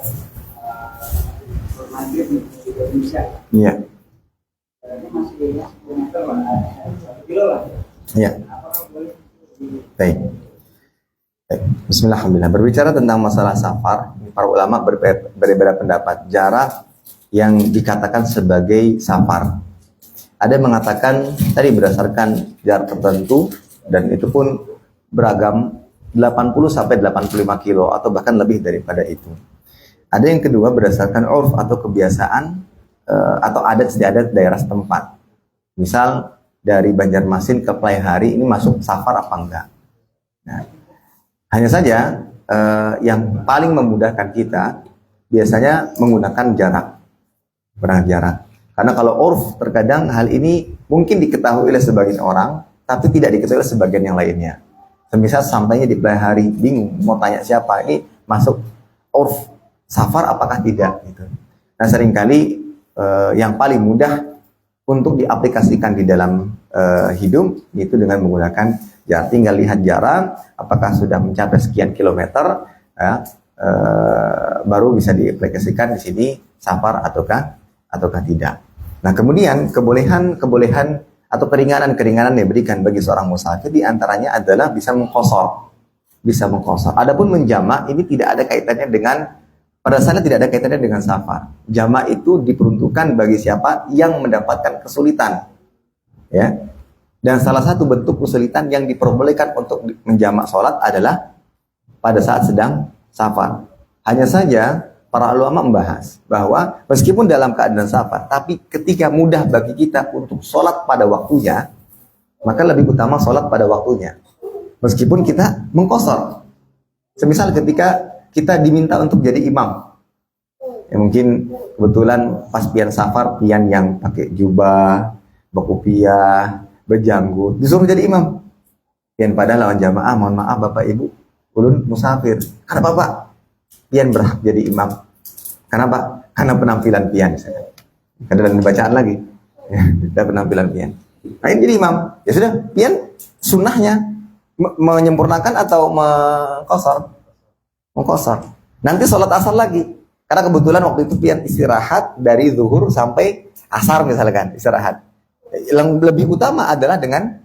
maghrib juga bisa. Iya. Jaraknya masih 10 meter lah, 1 kilo lah. Iya. Apakah boleh? Baik. Bismillah, alhamdulillah. Berbicara tentang masalah safar, para ulama berbeda pendapat jarak yang dikatakan sebagai safar. Ada yang mengatakan tadi berdasarkan jarak tertentu, dan itu pun beragam, 80 sampai 85 kilo atau bahkan lebih daripada itu. Ada yang kedua berdasarkan urf atau kebiasaan atau adat istiadat daerah setempat. Misal dari Banjarmasin ke Playhari ini masuk safar apa enggak? Nah, hanya saja yang paling memudahkan kita biasanya menggunakan jarak. Karena kalau urf terkadang hal ini mungkin diketahui oleh sebagian orang, tapi tidak diketahui oleh sebagian yang lainnya. Semisal sampainya di Playhari, bingung mau tanya siapa, ini masuk urf safar apakah tidak gitu. Nah, seringkali yang paling mudah untuk diaplikasikan di dalam hidup itu dengan menggunakan jarak. Tinggal lihat jarak, apakah sudah mencapai sekian kilometer, ya, baru bisa diaplikasikan di sini safar ataukah tidak. Nah, kemudian kebolehan atau keringanan yang diberikan bagi seorang musafir di antaranya adalah bisa mengqashar. Adapun menjamak ini tidak ada kaitannya dengan, pada dasarnya tidak ada kaitannya dengan safar. Jamak itu diperuntukkan bagi siapa yang mendapatkan kesulitan. Ya. Dan salah satu bentuk kesulitan yang diperbolehkan untuk menjamak sholat adalah pada saat sedang safar. Hanya saja para ulama membahas bahwa meskipun dalam keadaan safar, tapi ketika mudah bagi kita untuk sholat pada waktunya, maka lebih utama sholat pada waktunya. Meskipun kita mengqashar. Semisal ketika kita diminta untuk jadi imam, ya mungkin kebetulan pas pian safar, pian yang pakai jubah, berkopiah, berjanggut, disuruh jadi imam. Pian pada lawan jamaah, mohon maaf bapak ibu, ulun musafir. Karena bapak pian berhak jadi imam. Kenapa? Karena penampilan pian. Karena dalam bacaan lagi. Ya, penampilan pian. Nah, ini jadi imam. Ya sudah, pian sunnahnya menyempurnakan atau mengqashar. Nanti sholat asar lagi. Karena kebetulan waktu itu pian istirahat dari zuhur sampai asar misalkan, istirahat. Yang lebih utama adalah dengan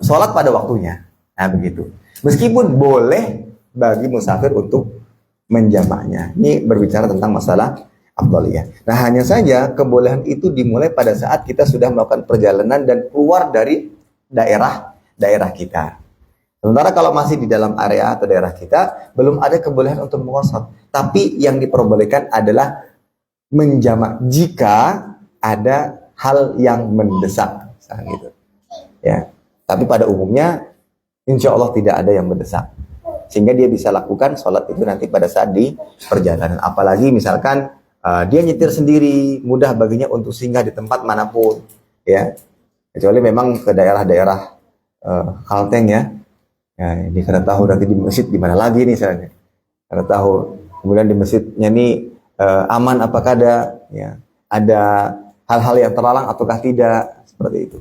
sholat pada waktunya. Nah, begitu. Meskipun boleh bagi musafir untuk menjamaknya. Ini berbicara tentang masalah afdhaliyah. Nah, hanya saja kebolehan itu dimulai pada saat kita sudah melakukan perjalanan dan keluar dari daerah kita. Sementara kalau masih di dalam area atau daerah kita, belum ada kebolehan untuk mengqashar. Tapi yang diperbolehkan adalah menjamak jika ada hal yang mendesak, gitu. Ya. Tapi pada umumnya, insya Allah tidak ada yang mendesak. Sehingga dia bisa lakukan sholat itu nanti pada saat di perjalanan. Apalagi misalkan dia nyetir sendiri, mudah baginya untuk singgah di tempat manapun, ya. Kecuali memang ke daerah-daerah Kalteng ya. Ya, ini karena tahu nanti di masjid di mana lagi nih misalnya. Karena tahu kemudian di masjidnya ini aman apakah ada hal-hal yang terlarang ataukah tidak, seperti itu.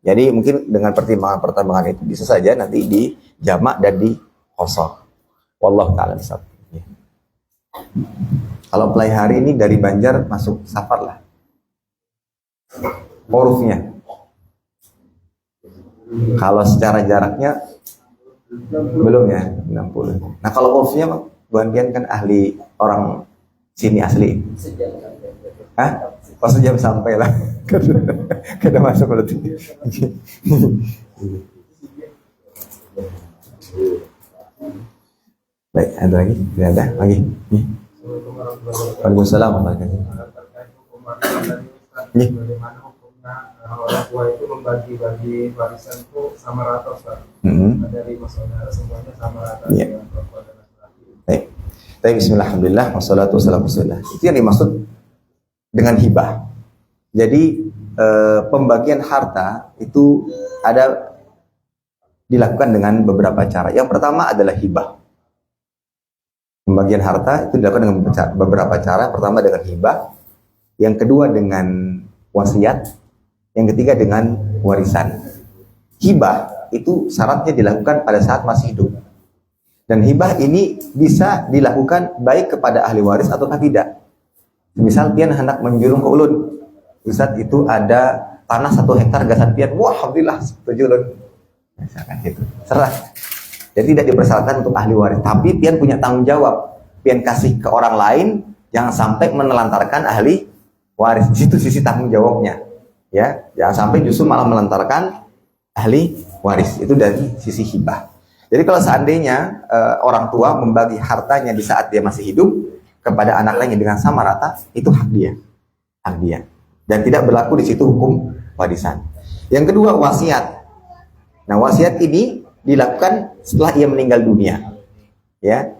Jadi mungkin dengan pertimbangan itu bisa saja nanti dijamak dan diqashar. Wallahu ta'ala bisawab. Ya. Kalau pelai hari ini dari Banjar masuk Safar lah. Hurufnya. Kalau secara jaraknya belum ya, 60. Nah kalau hurufnya Bu Andian kan ahli orang sini asli. Hah? Pas jam sampai lah. Kada masuk berarti. Baik, ada lagi? Tidak ada? Lagi? Waalaikumsalam warahmatullahi wabarakatuh. Bagaimana hukumnya orang tua itu membagi-bagi warisan itu sama rata, Ustaz? Dari saudara semuanya sama rata dengan perempuan dan laki-laki. Baik. Tapi bismillah, alhamdulillah, wassalatu wassalamu rasulillah. Itu yang dimaksud dengan hibah. Jadi pembagian harta itu ada dilakukan dengan beberapa cara. Yang pertama adalah hibah. Pembagian harta itu dilakukan dengan beberapa cara. Pertama dengan hibah, yang kedua dengan wasiat, yang ketiga dengan warisan. Hibah itu syaratnya dilakukan pada saat masih hidup. Dan hibah ini bisa dilakukan baik kepada ahli waris ataukah tidak. Misal pian hendak menjulung ke ulun, Ustaz itu ada tanah 1 hektar gasan pian, wah alhamdulillah setuju ulun. Misalkan gitu, serah. Jadi tidak dipersyaratkan untuk ahli waris, tapi pian punya tanggung jawab. Pian kasih ke orang lain, jangan sampai menelantarkan ahli waris. Di situ sisi tanggung jawabnya. Ya, jangan sampai justru malah melantarkan ahli waris. Itu dari sisi hibah. Jadi kalau seandainya orang tua membagi hartanya di saat dia masih hidup kepada anak lainnya dengan sama rata, itu hak dia. Hak dia. Dan tidak berlaku di situ hukum warisan. Yang kedua, wasiat. Nah, wasiat ini dilakukan setelah ia meninggal dunia. Ya.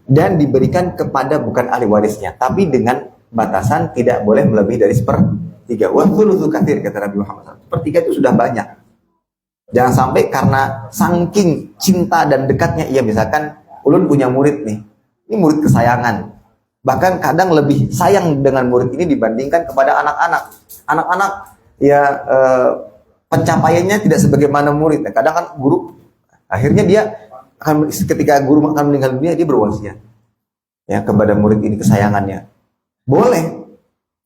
Dan diberikan kepada bukan ahli warisnya, tapi dengan batasan tidak boleh melebihi dari 1/3. Wa thulutsu katsir, kata Nabi Muhammad SAW. 1/3 itu sudah banyak. Jangan sampai karena saking cinta dan dekatnya ia, misalkan ulun punya murid nih. Ini murid kesayangan. Bahkan kadang lebih sayang dengan murid ini dibandingkan kepada anak-anak. Anak-anak ya pencapaiannya tidak sebagaimana murid. Nah, kadang kan guru akhirnya dia akan ketika guru akan meninggal dunia dia berwasiat ya kepada murid ini kesayangannya. Boleh,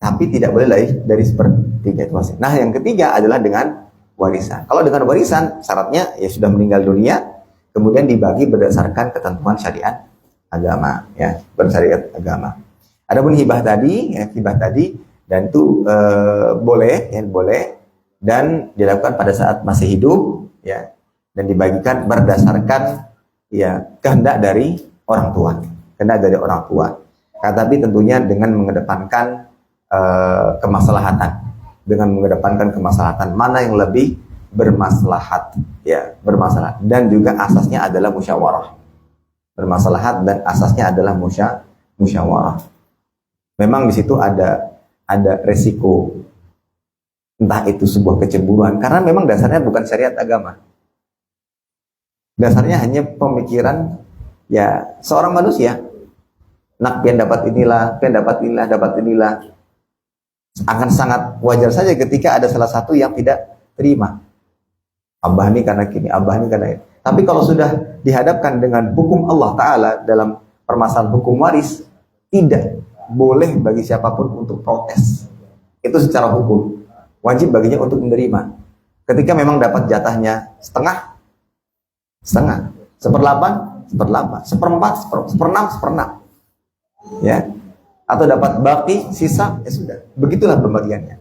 tapi tidak boleh dari 1/3 itu wasiat. Nah, yang ketiga adalah dengan warisan. Kalau dengan warisan, syaratnya ya sudah meninggal dunia, kemudian dibagi berdasarkan ketentuan syariat agama, ya, bersyariat agama. Adapun hibah tadi, ya, hibah tadi, dan itu boleh, ya, boleh, dan dilakukan pada saat masih hidup, ya, dan dibagikan berdasarkan ya kehendak dari orang tua, kehendak dari orang tua. Tapi tentunya dengan mengedepankan kemaslahatan. Dengan mengedepankan kemaslahatan, mana yang lebih bermaslahat, ya, bermaslahat, dan juga asasnya adalah musyawarah. Bermaslahat dan asasnya adalah musyawarah. Memang di situ ada resiko, entah itu sebuah kecemburuan, karena memang dasarnya bukan syariat agama. Dasarnya hanya pemikiran ya seorang manusia. Nak pian dapat inilah, pian dapat inilah, dapat inilah. Akan sangat wajar saja ketika ada salah satu yang tidak terima. Abah ini karena gini, abah ini karena ini. Tapi kalau sudah dihadapkan dengan hukum Allah Ta'ala dalam permasalahan hukum waris, tidak boleh bagi siapapun untuk protes. Itu secara hukum. Wajib baginya untuk menerima. Ketika memang dapat jatahnya setengah, 1/8, 1/4, 1/6. Ya. Atau dapat baki, sisa, ya sudah. Begitulah pembagiannya.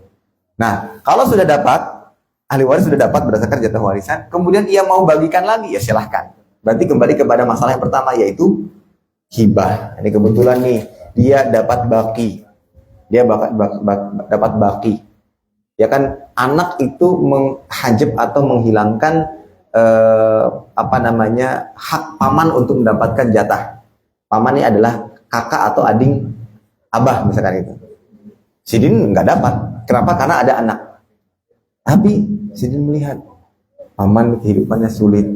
Nah, kalau sudah dapat, ahli waris sudah dapat berdasarkan jatah warisan, kemudian ia mau bagikan lagi, ya silahkan. Berarti kembali kepada masalah yang pertama, yaitu hibah. Ini kebetulan nih, dia dapat baki. Dia dapat baki. Ya kan, anak itu menghajab atau menghilangkan hak paman untuk mendapatkan jatah. Paman ini adalah kakak atau adik abah misalkan itu. Sidin nggak dapat. Kenapa? Karena ada anak. Tapi Sidin melihat paman kehidupannya sulit.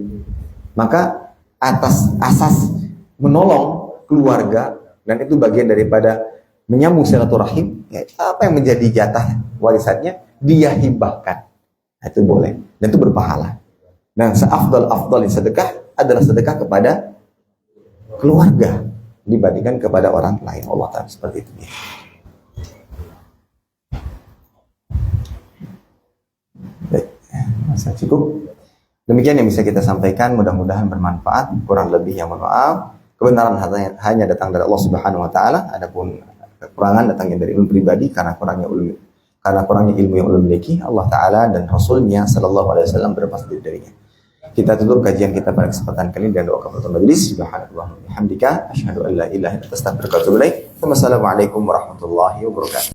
Maka atas asas menolong keluarga, dan itu bagian daripada menyambung silaturahim, ya, apa yang menjadi jatah warisannya dia hibahkan. Nah, itu boleh. Dan itu berpahala. Dan seafdal-afdal sedekah adalah sedekah kepada keluarga dibandingkan kepada orang lain. Allah Ta'ala seperti itu ya. Baik, masa cukup. Demikian yang bisa kita sampaikan, mudah-mudahan bermanfaat. Kurang lebih yang mohon maaf. Kebenaran hanya datang dari Allah Subhanahu wa taala, adapun kekurangan datangnya dari ilmu pribadi karena kurangnya ilmu yang ulun miliki. Allah Ta'ala dan Rasulnya Sallallahu Alaihi Wasallam berlepas diri darinya. Kita tutup kajian kita pada kesempatan kali ini dengan doa kafaratul majelis. Subhanallah wa bihamdika asyhadu an la ilaha illa anta astaghfiruka wa atubu ilaik. Wassalamualaikum warahmatullahi wabarakatuh.